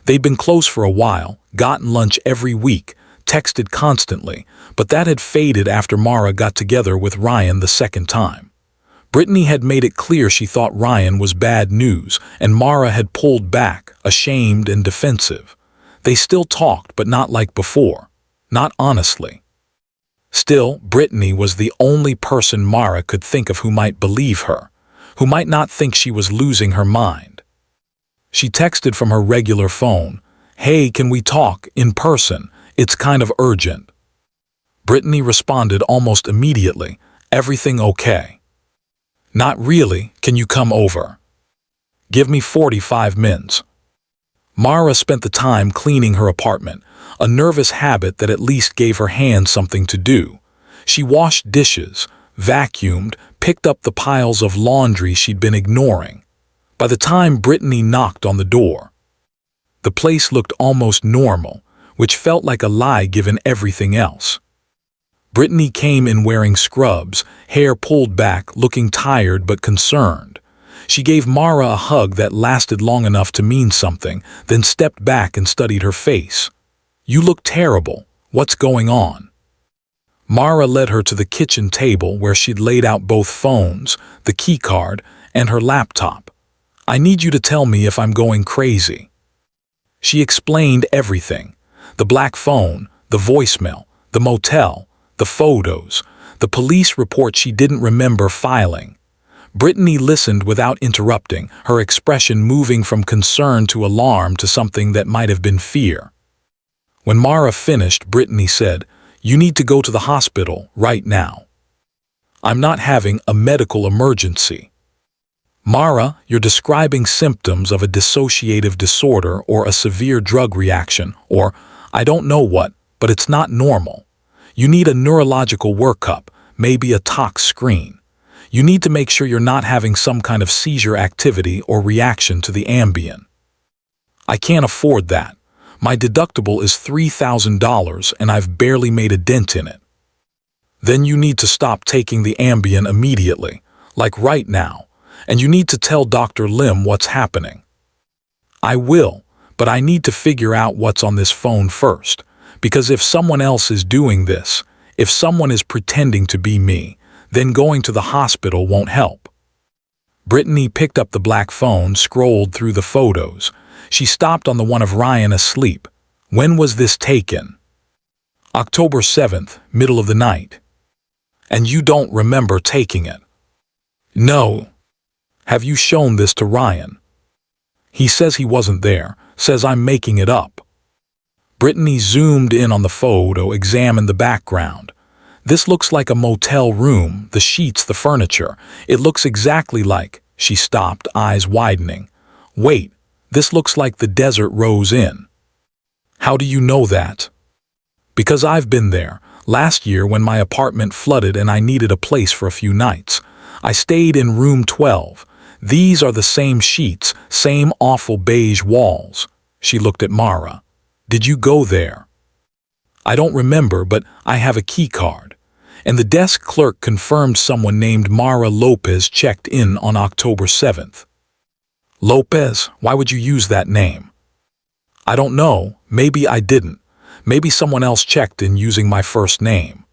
They'd been close for a while, gotten lunch every week, texted constantly, but that had faded after Mara got together with Ryan the second time. Brittany had made it clear she thought Ryan was bad news, and Mara had pulled back, ashamed and defensive. They still talked, but not like before. Not honestly. Still, Brittany was the only person Mara could think of who might believe her, who might not think she was losing her mind. She texted from her regular phone, "Hey, can we talk, in person? It's kind of urgent." Brittany responded almost immediately, "Everything okay?" "Not really, can you come over?" "Give me 45 minutes." Mara spent the time cleaning her apartment, a nervous habit that at least gave her hands something to do. She washed dishes, vacuumed, picked up the piles of laundry she'd been ignoring. By the time Brittany knocked on the door, the place looked almost normal, which felt like a lie given everything else. Brittany came in wearing scrubs, hair pulled back, looking tired but concerned. She gave Mara a hug that lasted long enough to mean something, then stepped back and studied her face. "You look terrible. What's going on?" Mara led her to the kitchen table where she'd laid out both phones, the keycard, and her laptop. "I need you to tell me if I'm going crazy." She explained everything. The black phone, the voicemail, the motel, the photos, the police report she didn't remember filing. Brittany listened without interrupting, her expression moving from concern to alarm to something that might have been fear. When Mara finished, Brittany said, You need to go to the hospital right now. I'm not having a medical emergency. Mara, you're describing symptoms of a dissociative disorder or a severe drug reaction, or I don't know what, but it's not normal. You need a neurological workup, maybe a tox screen. You need to make sure you're not having some kind of seizure activity or reaction to the Ambien. I can't afford that. My deductible is $3,000 and I've barely made a dent in it. Then you need to stop taking the Ambien immediately, like right now, and you need to tell Dr. Lim what's happening. I will, but I need to figure out what's on this phone first, because if someone else is doing this, if someone is pretending to be me, then going to the hospital won't help. Brittany picked up the black phone, scrolled through the photos. She stopped on the one of Ryan asleep. When was this taken? October 7th, middle of the night. And you don't remember taking it? No. Have you shown this to Ryan? He says he wasn't there, says I'm making it up. Brittany zoomed in on the photo, examined the background. This looks like a motel room, the sheets, the furniture. It looks exactly like, she stopped, eyes widening. Wait, this looks like the Desert Rose Inn. How do you know that? Because I've been there, last year when my apartment flooded and I needed a place for a few nights. I stayed in room 12. These are the same sheets, same awful beige walls. She looked at Mara. Did you go there? I don't remember, but I have a key card. And the desk clerk confirmed someone named Mara Lopez checked in on October 7th. Lopez? Why would you use that name? I don't know. Maybe I didn't. Maybe someone else checked in using my first name.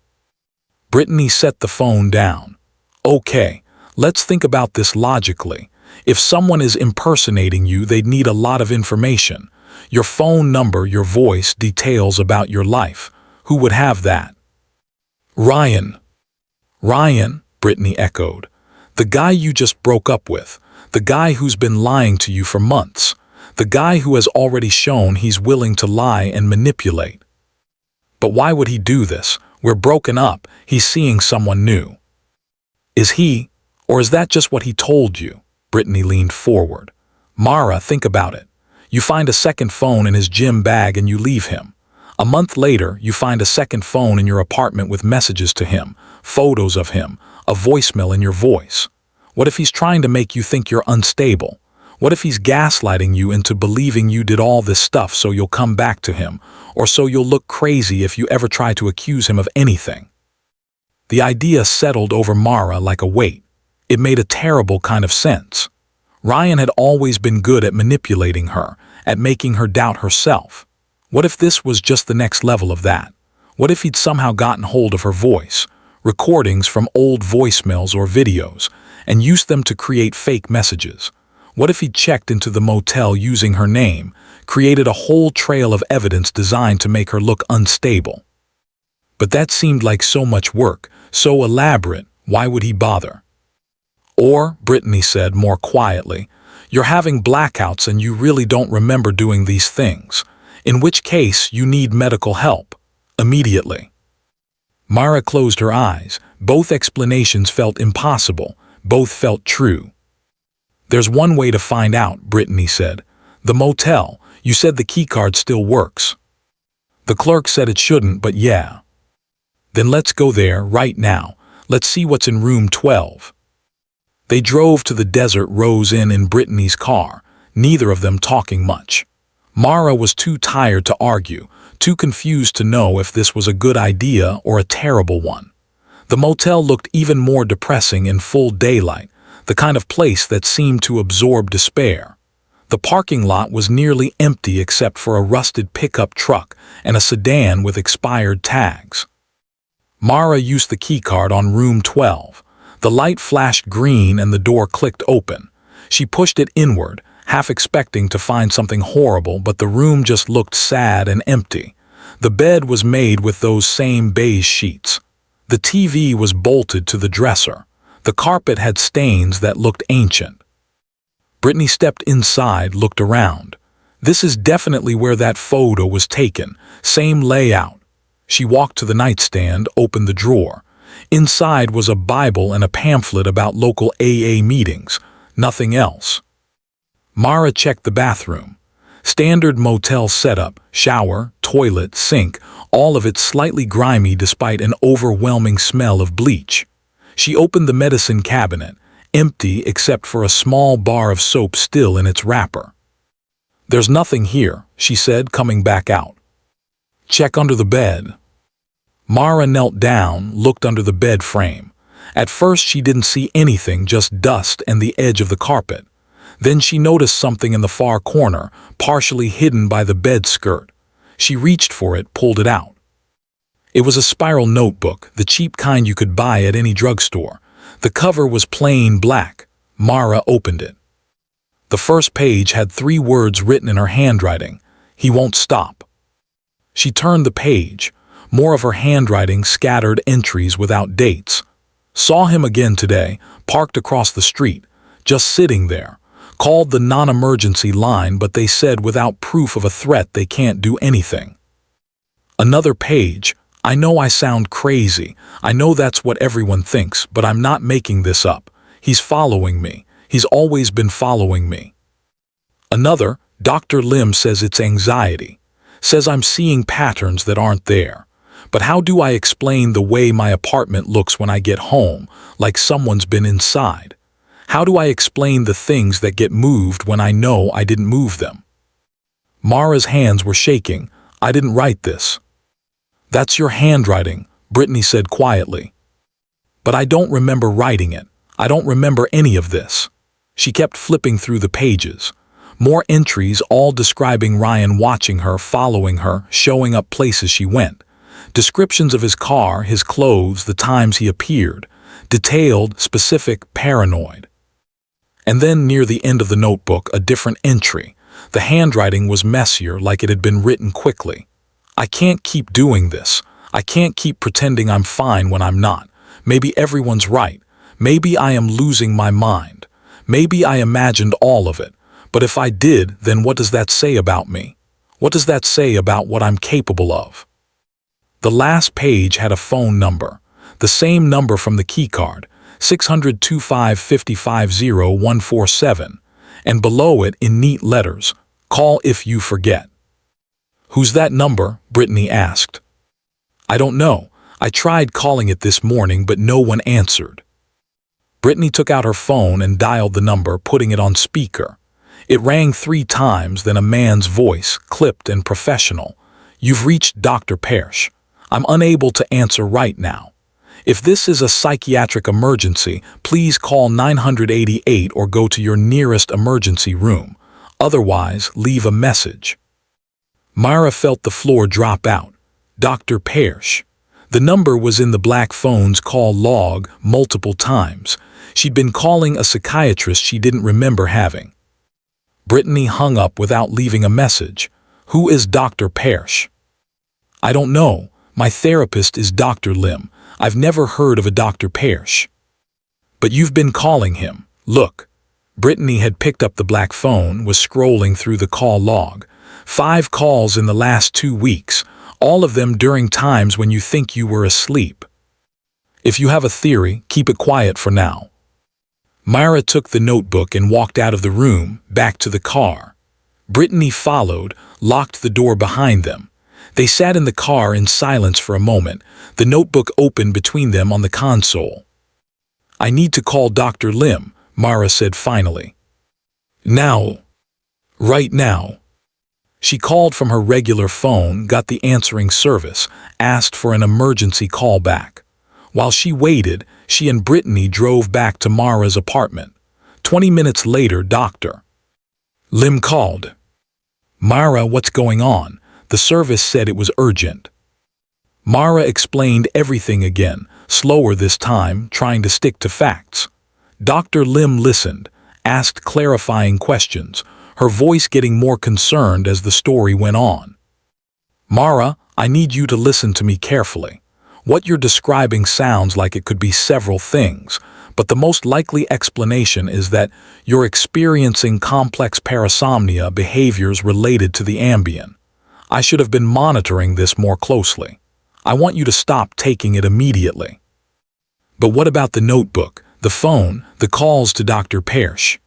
Brittany set the phone down. Okay, let's think about this logically. If someone is impersonating you, they'd need a lot of information. Your phone number, your voice, details about your life. Who would have that? Ryan. Ryan, Brittany echoed. The guy you just broke up with. The guy who's been lying to you for months. The guy who has already shown he's willing to lie and manipulate. But why would he do this? We're broken up. He's seeing someone new. Is he? Or is that just what he told you? Brittany leaned forward. Mara, think about it. You find a second phone in his gym bag and you leave him. A month later, you find a second phone in your apartment with messages to him, photos of him, a voicemail in your voice. What if he's trying to make you think you're unstable? What if he's gaslighting you into believing you did all this stuff so you'll come back to him, or so you'll look crazy if you ever try to accuse him of anything? The idea settled over Mara like a weight. It made a terrible kind of sense. Ryan had always been good at manipulating her, at making her doubt herself. What if this was just the next level of that? What if he'd somehow gotten hold of her voice, recordings from old voicemails or videos, and used them to create fake messages? What if he'd checked into the motel using her name, created a whole trail of evidence designed to make her look unstable? But that seemed like so much work, so elaborate. Why would he bother? Or, Brittany said more quietly, you're having blackouts and you really don't remember doing these things, in which case you need medical help, immediately. Mara closed her eyes. Both explanations felt impossible, both felt true. There's one way to find out, Brittany said. The motel, you said the keycard still works. The clerk said it shouldn't, but yeah. Then let's go there right now. Let's see what's in room 12. They drove to the Desert Rose Inn in Brittany's car, neither of them talking much. Mara was too tired to argue, too confused to know if this was a good idea or a terrible one. The motel looked even more depressing in full daylight, the kind of place that seemed to absorb despair. The parking lot was nearly empty except for a rusted pickup truck and a sedan with expired tags. Mara used the keycard on room 12. The light flashed green and the door clicked open. She pushed it inward, half expecting to find something horrible, but the room just looked sad and empty. The bed was made with those same beige sheets. The TV was bolted to the dresser. The carpet had stains that looked ancient. Brittany stepped inside, looked around. This is definitely where that photo was taken, same layout. She walked to the nightstand, opened the drawer. Inside was a Bible and a pamphlet about local AA meetings. Nothing else. Mara checked the bathroom. Standard motel setup, shower, toilet, sink, all of it slightly grimy despite an overwhelming smell of bleach. She opened the medicine cabinet, empty except for a small bar of soap still in its wrapper. "There's nothing here," she said, coming back out. "Check under the bed." Mara knelt down, looked under the bed frame. At first she didn't see anything, just dust and the edge of the carpet. Then she noticed something in the far corner, partially hidden by the bed skirt. She reached for it, pulled it out. It was a spiral notebook, the cheap kind you could buy at any drugstore. The cover was plain black. Mara opened it. The first page had 3 words written in her handwriting: "He won't stop." She turned the page. More of her handwriting, scattered entries without dates. "Saw him again today, parked across the street, just sitting there. Called the non-emergency line, but they said without proof of a threat they can't do anything." Another page. "I know I sound crazy. I know that's what everyone thinks, but I'm not making this up. He's following me. He's always been following me." Another. "Dr. Lim says it's anxiety. Says I'm seeing patterns that aren't there. But how do I explain the way my apartment looks when I get home, like someone's been inside? How do I explain the things that get moved when I know I didn't move them?" Mara's hands were shaking. "I didn't write this." "That's your handwriting," Brittany said quietly. "But I don't remember writing it. I don't remember any of this." She kept flipping through the pages. More entries, all describing Ryan watching her, following her, showing up places she went. Descriptions of his car, his clothes, the times he appeared. Detailed, specific, paranoid. And then near the end of the notebook, a different entry. The handwriting was messier, like it had been written quickly. "I can't keep doing this. I can't keep pretending I'm fine when I'm not. Maybe everyone's right. Maybe I am losing my mind. Maybe I imagined all of it. But if I did, then what does that say about me? What does that say about what I'm capable of?" The last page had a phone number. The same number from the keycard, 600-25-55-0147, and below it in neat letters, "Call if you forget." "Who's that number?" Brittany asked. "I don't know. I tried calling it this morning, but no one answered." Brittany took out her phone and dialed the number, putting it on speaker. It rang 3 times, then a man's voice, clipped and professional. "You've reached Dr. Persh. I'm unable to answer right now. If this is a psychiatric emergency, please call 988 or go to your nearest emergency room. Otherwise, leave a message." Mara felt the floor drop out. Dr. Persh. The number was in the black phone's call log multiple times. She'd been calling a psychiatrist she didn't remember having. Brittany hung up without leaving a message. "Who is Dr. Persh?" "I don't know. My therapist is Dr. Lim. I've never heard of a Dr. Persh." "But you've been calling him. Look." Brittany had picked up the black phone, was scrolling through the call log. 5 calls in the last 2 weeks, all of them during times when you think you were asleep. "If you have a theory, keep it quiet for now." Myra took the notebook and walked out of the room, back to the car. Brittany followed, locked the door behind them. They sat in the car in silence for a moment, the notebook open between them on the console. "I need to call Dr. Lim," Mara said finally. "Now. Right now." She called from her regular phone, got the answering service, asked for an emergency call back. While she waited, she and Brittany drove back to Mara's apartment. 20 minutes later, Dr. Lim called. "Mara, what's going on?" The service said it was urgent. Mara explained everything again, slower this time, trying to stick to facts. Dr. Lim listened, asked clarifying questions, her voice getting more concerned as the story went on. "Mara, I need you to listen to me carefully. What you're describing sounds like it could be several things, but the most likely explanation is that you're experiencing complex parasomnia behaviors related to the Ambien. I should have been monitoring this more closely. I want you to stop taking it immediately." "But what about the notebook, the phone, the calls to Dr. Parrish?"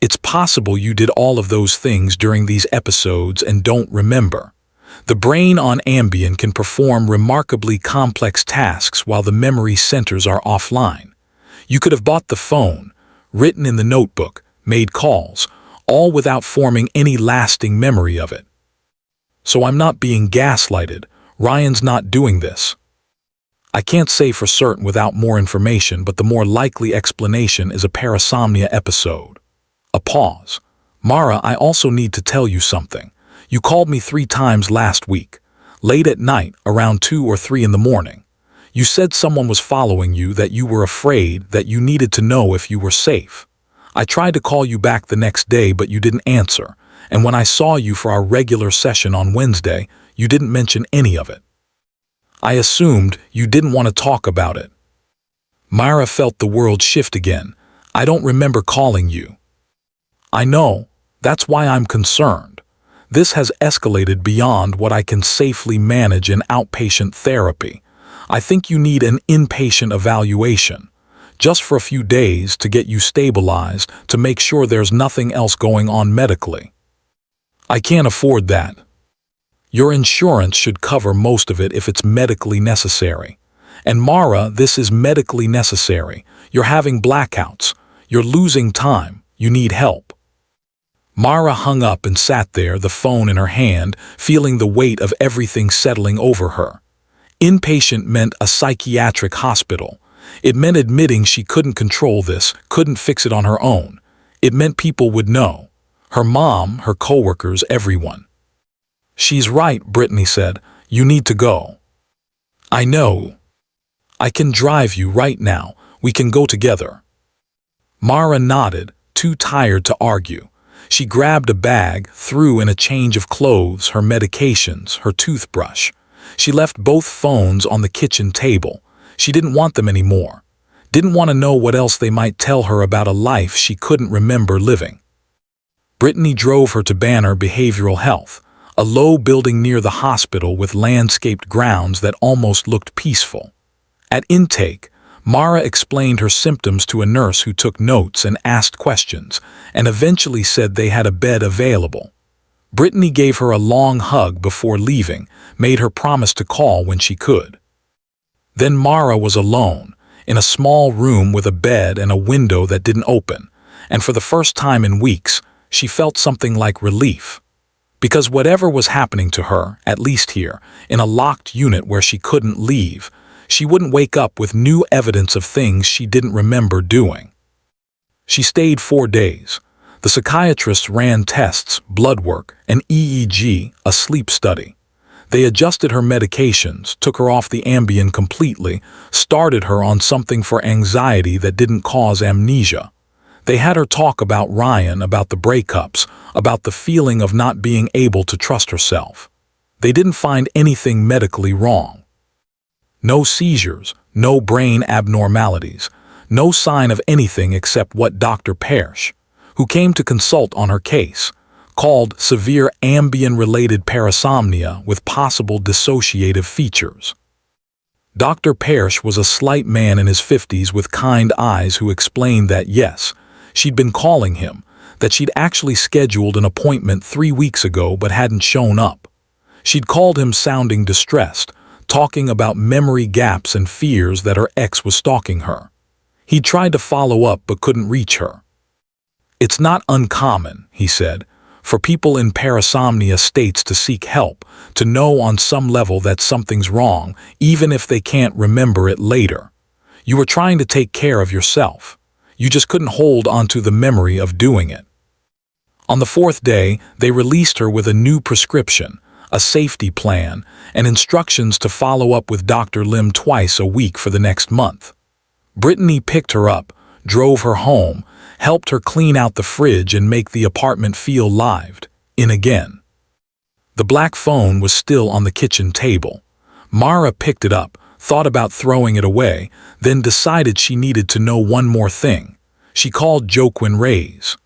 "It's possible you did all of those things during these episodes and don't remember. The brain on Ambien can perform remarkably complex tasks while the memory centers are offline. You could have bought the phone, written in the notebook, made calls, all without forming any lasting memory of it. So I'm not being gaslighted. Ryan's not doing this. I can't say for certain without more information, but the more likely explanation is a parasomnia episode." A pause. "Mara, I also need to tell you something. You called me 3 times last week, late at night, around 2 or 3 in the morning. You said someone was following you, that you were afraid, that you needed to know if you were safe. I tried to call you back the next day, but you didn't answer, and when I saw you for our regular session on Wednesday, you didn't mention any of it. I assumed you didn't want to talk about it." Myra felt the world shift again. "I don't remember calling you." "I know. That's why I'm concerned. This has escalated beyond what I can safely manage in outpatient therapy. I think you need an inpatient evaluation, just for a few days to get you stabilized, to make sure there's nothing else going on medically." "I can't afford that." "Your insurance should cover most of it if it's medically necessary. And Mara, this is medically necessary. You're having blackouts. You're losing time. You need help." Mara hung up and sat there, the phone in her hand, feeling the weight of everything settling over her. Inpatient meant a psychiatric hospital. It meant admitting she couldn't control this, couldn't fix it on her own. It meant people would know. Her mom, her coworkers, everyone. "She's right," Brittany said. "You need to go." "I know. I can drive you right now. We can go together." Mara nodded, too tired to argue. She grabbed a bag, threw in a change of clothes, her medications, her toothbrush. She left both phones on the kitchen table. She didn't want them anymore. Didn't want to know what else they might tell her about a life she couldn't remember living. Brittany drove her to Banner Behavioral Health, a low building near the hospital with landscaped grounds that almost looked peaceful. At intake, Mara explained her symptoms to a nurse who took notes and asked questions, and eventually said they had a bed available. Brittany gave her a long hug before leaving, made her promise to call when she could. Then Mara was alone, in a small room with a bed and a window that didn't open, and for the first time in weeks, she felt something like relief. Because whatever was happening to her, at least here, in a locked unit where she couldn't leave, she wouldn't wake up with new evidence of things she didn't remember doing. She stayed 4 days. The psychiatrists ran tests, blood work, an EEG, a sleep study. They adjusted her medications, took her off the Ambien completely, started her on something for anxiety that didn't cause amnesia. They had her talk about Ryan, about the breakups, about the feeling of not being able to trust herself. They didn't find anything medically wrong. No seizures, no brain abnormalities, no sign of anything except what Dr. Parrish, who came to consult on her case, called severe Ambien-related parasomnia with possible dissociative features. Dr. Parrish was a slight man in his 50s with kind eyes who explained that yes, she'd been calling him, that she'd actually scheduled an appointment 3 weeks ago but hadn't shown up. She'd called him sounding distressed, talking about memory gaps and fears that her ex was stalking her. He'd tried to follow up but couldn't reach her. "It's not uncommon," he said, "for people in parasomnia states to seek help, to know on some level that something's wrong, even if they can't remember it later. You were trying to take care of yourself. You just couldn't hold onto the memory of doing it." On the 4th day, they released her with a new prescription, a safety plan, and instructions to follow up with Dr. Lim twice a week for the next month. Brittany picked her up, drove her home, helped her clean out the fridge and make the apartment feel lived in again. The black phone was still on the kitchen table. Mara picked it up, thought about throwing it away, then decided she needed to know one more thing. She called Joaquin Reyes.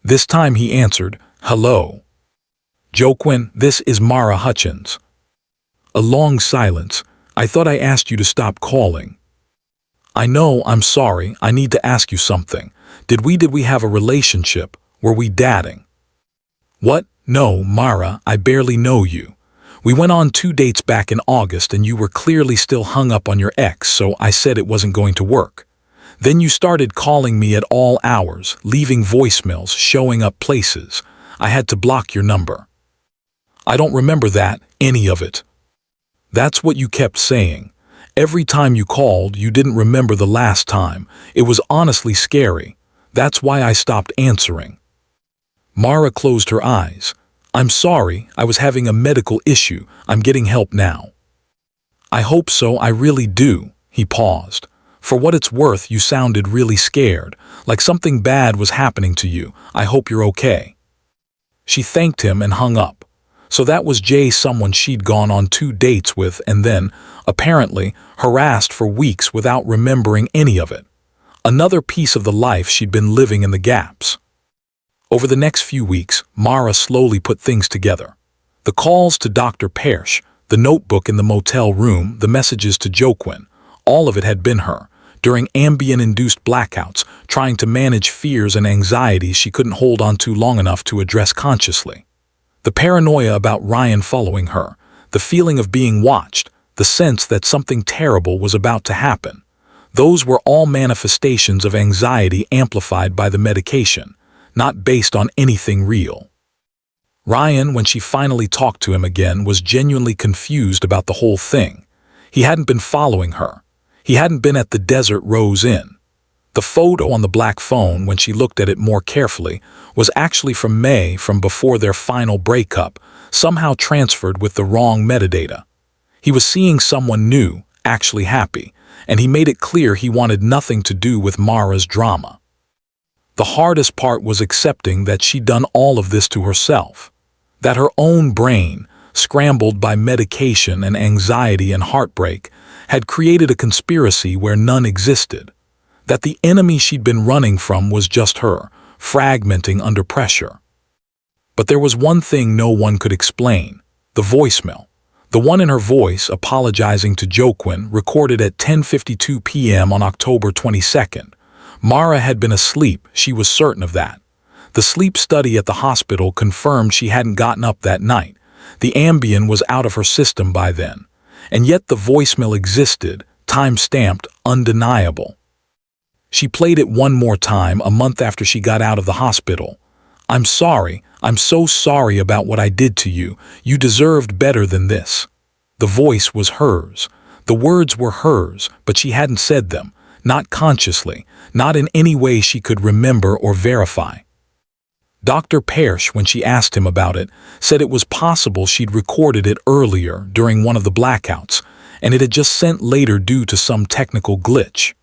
This time he answered, "Hello." "Joaquin, this is Mara Hutchins." A long silence. I thought I asked you to stop calling. I know, I'm sorry, I need to ask you something. Did we have a relationship? Were we dating? What? No, Mara, I barely know you. We went on 2 dates back in August and you were clearly still hung up on your ex, so I said it wasn't going to work. Then you started calling me at all hours, leaving voicemails, showing up places. I had to block your number. I don't remember that, any of it. That's what you kept saying. Every time you called, you didn't remember the last time. It was honestly scary. That's why I stopped answering. Mara closed her eyes. I'm sorry, I was having a medical issue. I'm getting help now. I hope so, I really do. He paused. For what it's worth, you sounded really scared, like something bad was happening to you. I hope you're okay. She thanked him and hung up. So that was Jay, someone she'd gone on 2 dates with and then, apparently, harassed for weeks without remembering any of it. Another piece of the life she'd been living in the gaps. Over the next few weeks, Mara slowly put things together. The calls to Dr. Persh, the notebook in the motel room, the messages to Joaquin, all of it had been her, during ambient-induced blackouts, trying to manage fears and anxieties she couldn't hold on to long enough to address consciously. The paranoia about Ryan following her, the feeling of being watched, the sense that something terrible was about to happen. Those were all manifestations of anxiety amplified by the medication, not based on anything real. Ryan, when she finally talked to him again, was genuinely confused about the whole thing. He hadn't been following her. He hadn't been at the Desert Rose Inn. The photo on the black phone, when she looked at it more carefully, was actually from May, from before their final breakup, somehow transferred with the wrong metadata. He was seeing someone new, actually happy, and he made it clear he wanted nothing to do with Mara's drama. The hardest part was accepting that she'd done all of this to herself, that her own brain, scrambled by medication and anxiety and heartbreak, had created a conspiracy where none existed, that the enemy she'd been running from was just her, fragmenting under pressure. But there was one thing no one could explain, the voicemail. The one in her voice apologizing to Joaquin, recorded at 10:52 p.m. on October 22nd. Mara had been asleep, she was certain of that. The sleep study at the hospital confirmed she hadn't gotten up that night. The Ambien was out of her system by then. And yet the voicemail existed, time-stamped, undeniable. She played it one more time a month after she got out of the hospital. I'm sorry, I'm so sorry about what I did to you. You deserved better than this. The voice was hers. The words were hers, but she hadn't said them. Not consciously, not in any way she could remember or verify. Dr. Persh, when she asked him about it, said it was possible she'd recorded it earlier during one of the blackouts, and it had just sent later due to some technical glitch.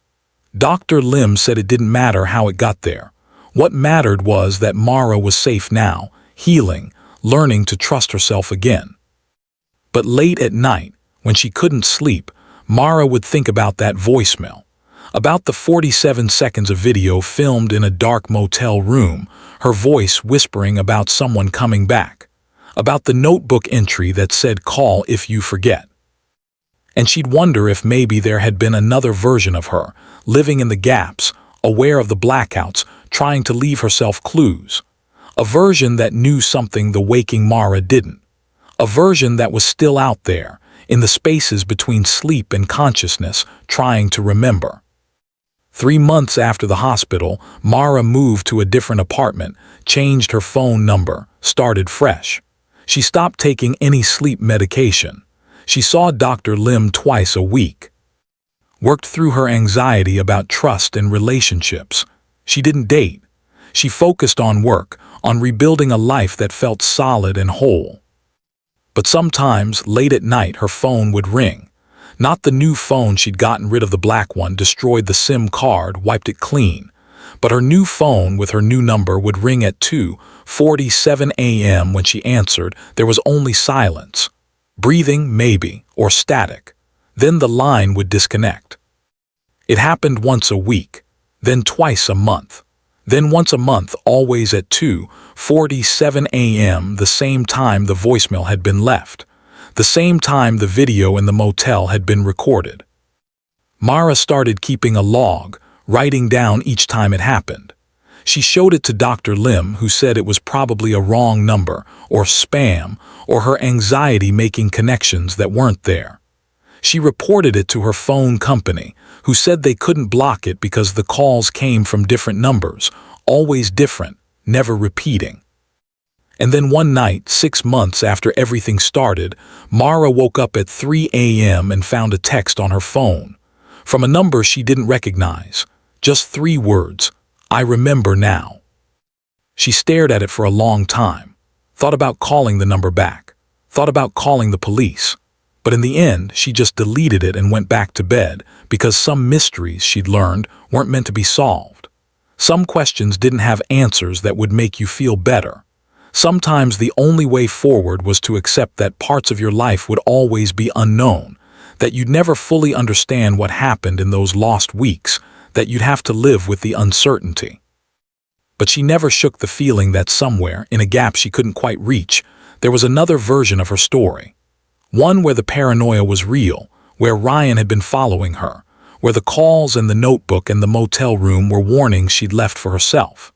Dr. Lim said it didn't matter how it got there. What mattered was that Mara was safe now, healing, learning to trust herself again. But late at night, when she couldn't sleep, Mara would think about that voicemail. About the 47 seconds of video filmed in a dark motel room, her voice whispering about someone coming back, about the notebook entry that said call if you forget. And she'd wonder if maybe there had been another version of her, living in the gaps, aware of the blackouts, trying to leave herself clues. A version that knew something the waking Mara didn't. A version that was still out there, in the spaces between sleep and consciousness, trying to remember. 3 months after the hospital, Mara moved to a different apartment, changed her phone number, started fresh. She stopped taking any sleep medication. She saw Dr. Lim twice a week. Worked through her anxiety about trust and relationships. She didn't date. She focused on work, on rebuilding a life that felt solid and whole. But sometimes, late at night, her phone would ring. Not the new phone she'd gotten rid of, the black one, destroyed the SIM card, wiped it clean. But her new phone with her new number would ring at 2:47 a.m. When she answered, there was only silence. Breathing, maybe, or static. Then the line would disconnect. It happened once a week, then twice a month. Then once a month, always at 2:47 a.m., the same time the voicemail had been left. the same time the video in the motel had been recorded. Mara started keeping a log, writing down each time it happened. She showed it to Dr. Lim, who said it was probably a wrong number, or spam, or her anxiety making connections that weren't there. She reported it to her phone company, who said they couldn't block it because the calls came from different numbers, always different, never repeating. And then one night, 6 months after everything started, Mara woke up at 3 a.m. and found a text on her phone, from a number she didn't recognize, just 3 words, "I remember now." She stared at it for a long time, thought about calling the number back, thought about calling the police, but in the end she just deleted it and went back to bed because some mysteries she'd learned weren't meant to be solved. Some questions didn't have answers that would make you feel better. Sometimes the only way forward was to accept that parts of your life would always be unknown, that you'd never fully understand what happened in those lost weeks, that you'd have to live with the uncertainty. But she never shook the feeling that somewhere, in a gap she couldn't quite reach, there was another version of her story. One where the paranoia was real, where Ryan had been following her, where the calls and the notebook and the motel room were warnings she'd left for herself.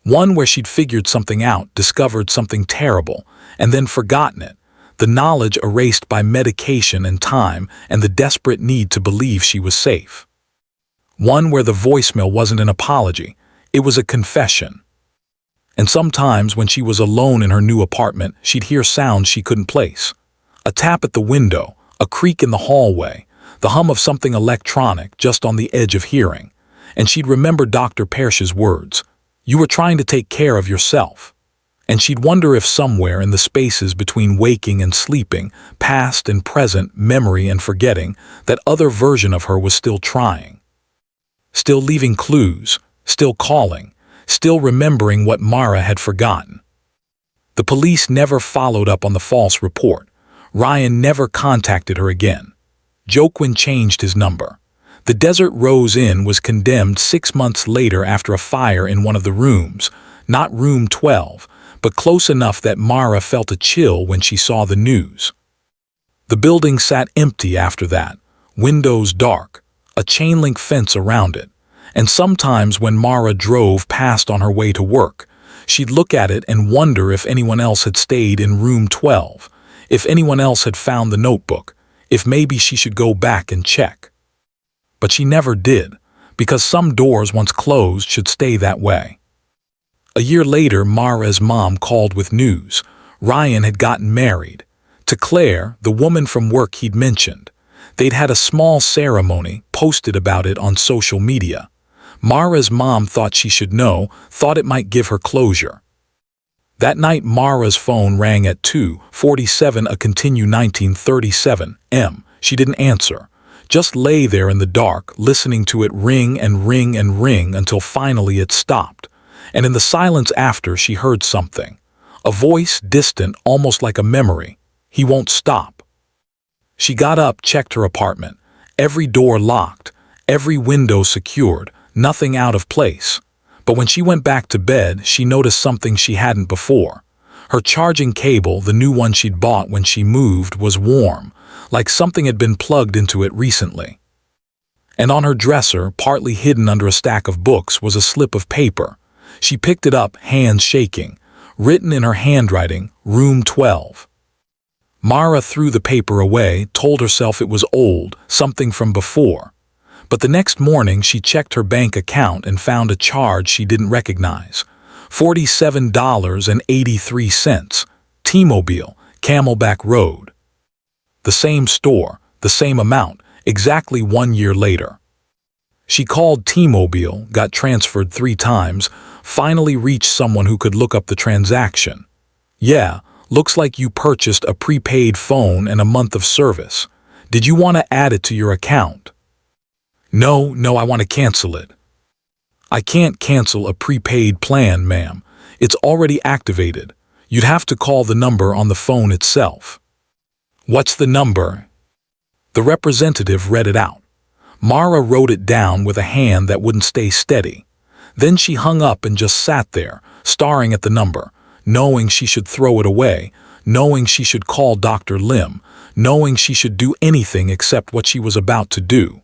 One where she'd figured something out, discovered something terrible, and then forgotten it, the knowledge erased by medication and time and the desperate need to believe she was safe. One where the voicemail wasn't an apology, it was a confession. And sometimes when she was alone in her new apartment, she'd hear sounds she couldn't place. A tap at the window, a creak in the hallway, the hum of something electronic just on the edge of hearing. And she'd remember Dr. Persh's words, "You were trying to take care of yourself." And she'd wonder if somewhere in the spaces between waking and sleeping, past and present, memory and forgetting, that other version of her was still trying. Still leaving clues, still calling, still remembering what Mara had forgotten. The police never followed up on the false report. Ryan never contacted her again. Joaquin changed his number. The Desert Rose Inn was condemned 6 months later after a fire in one of the rooms, not room 12, but close enough that Mara felt a chill when she saw the news. The building sat empty after that, windows dark, a chain-link fence around it, and sometimes when Mara drove past on her way to work, she'd look at it and wonder if anyone else had stayed in room 12, if anyone else had found the notebook, if maybe she should go back and check. But she never did, because some doors once closed should stay that way. A year later, Mara's mom called with news. Ryan had gotten married. To Claire, the woman from work he'd mentioned. They'd had a small ceremony, posted about it on social media. Mara's mom thought she should know, thought it might give her closure. That night, Mara's phone rang at 2:47 a continue 1937 m. She didn't answer, just lay there in the dark, listening to it ring and ring and ring until finally it stopped. And in the silence after, she heard something. A voice, distant, almost like a memory. "He won't stop." She got up, checked her apartment. Every door locked, every window secured, nothing out of place. But when she went back to bed, she noticed something she hadn't before. Her charging cable, the new one she'd bought when she moved, was warm, like something had been plugged into it recently. And on her dresser, partly hidden under a stack of books, was a slip of paper. She picked it up, hands shaking. Written in her handwriting, room 12. Mara threw the paper away, told herself it was old, something from before. But the next morning she checked her bank account and found a charge she didn't recognize. $47.83. T-Mobile, Camelback Road. The same store, the same amount, exactly 1 year later. She called T-Mobile, got transferred 3 times, finally reached someone who could look up the transaction. "Yeah, looks like you purchased a prepaid phone and a month of service. Did you want to add it to your account?" No, I want to cancel it." "I can't cancel a prepaid plan, ma'am. It's already activated. You'd have to call the number on the phone itself." "What's the number?" The representative read it out. Mara wrote it down with a hand that wouldn't stay steady. Then she hung up and just sat there, staring at the number, knowing she should throw it away, knowing she should call Dr. Lim, knowing she should do anything except what she was about to do.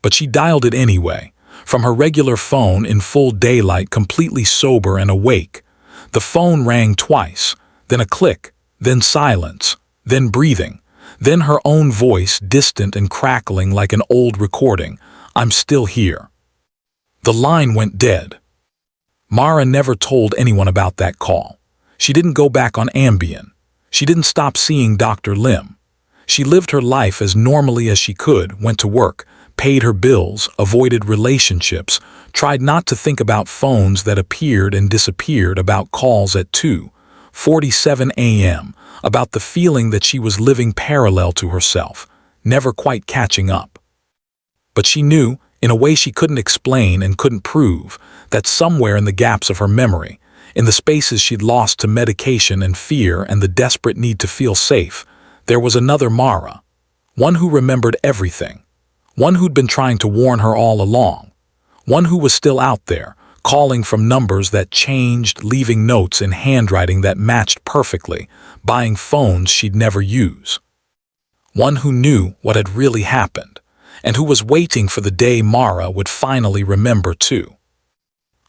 But she dialed it anyway, from her regular phone in full daylight, completely sober and awake. The phone rang twice, then a click, then silence, then breathing, then her own voice, distant and crackling like an old recording. "I'm still here." The line went dead. Mara never told anyone about that call. She didn't go back on Ambien. She didn't stop seeing Dr. Lim. She lived her life as normally as she could, went to work, paid her bills, avoided relationships, tried not to think about phones that appeared and disappeared, about calls at 2:47 a.m., about the feeling that she was living parallel to herself, never quite catching up. But she knew, in a way she couldn't explain and couldn't prove, that somewhere in the gaps of her memory, in the spaces she'd lost to medication and fear and the desperate need to feel safe, there was another Mara, one who remembered everything, one who'd been trying to warn her all along, one who was still out there, calling from numbers that changed, leaving notes in handwriting that matched perfectly, buying phones she'd never use. One who knew what had really happened, and who was waiting for the day Mara would finally remember too.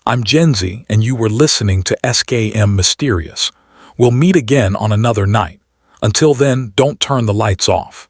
I'm Genzy, and you were listening to SKM Mysterious. We'll meet again on another night. Until then, don't turn the lights off.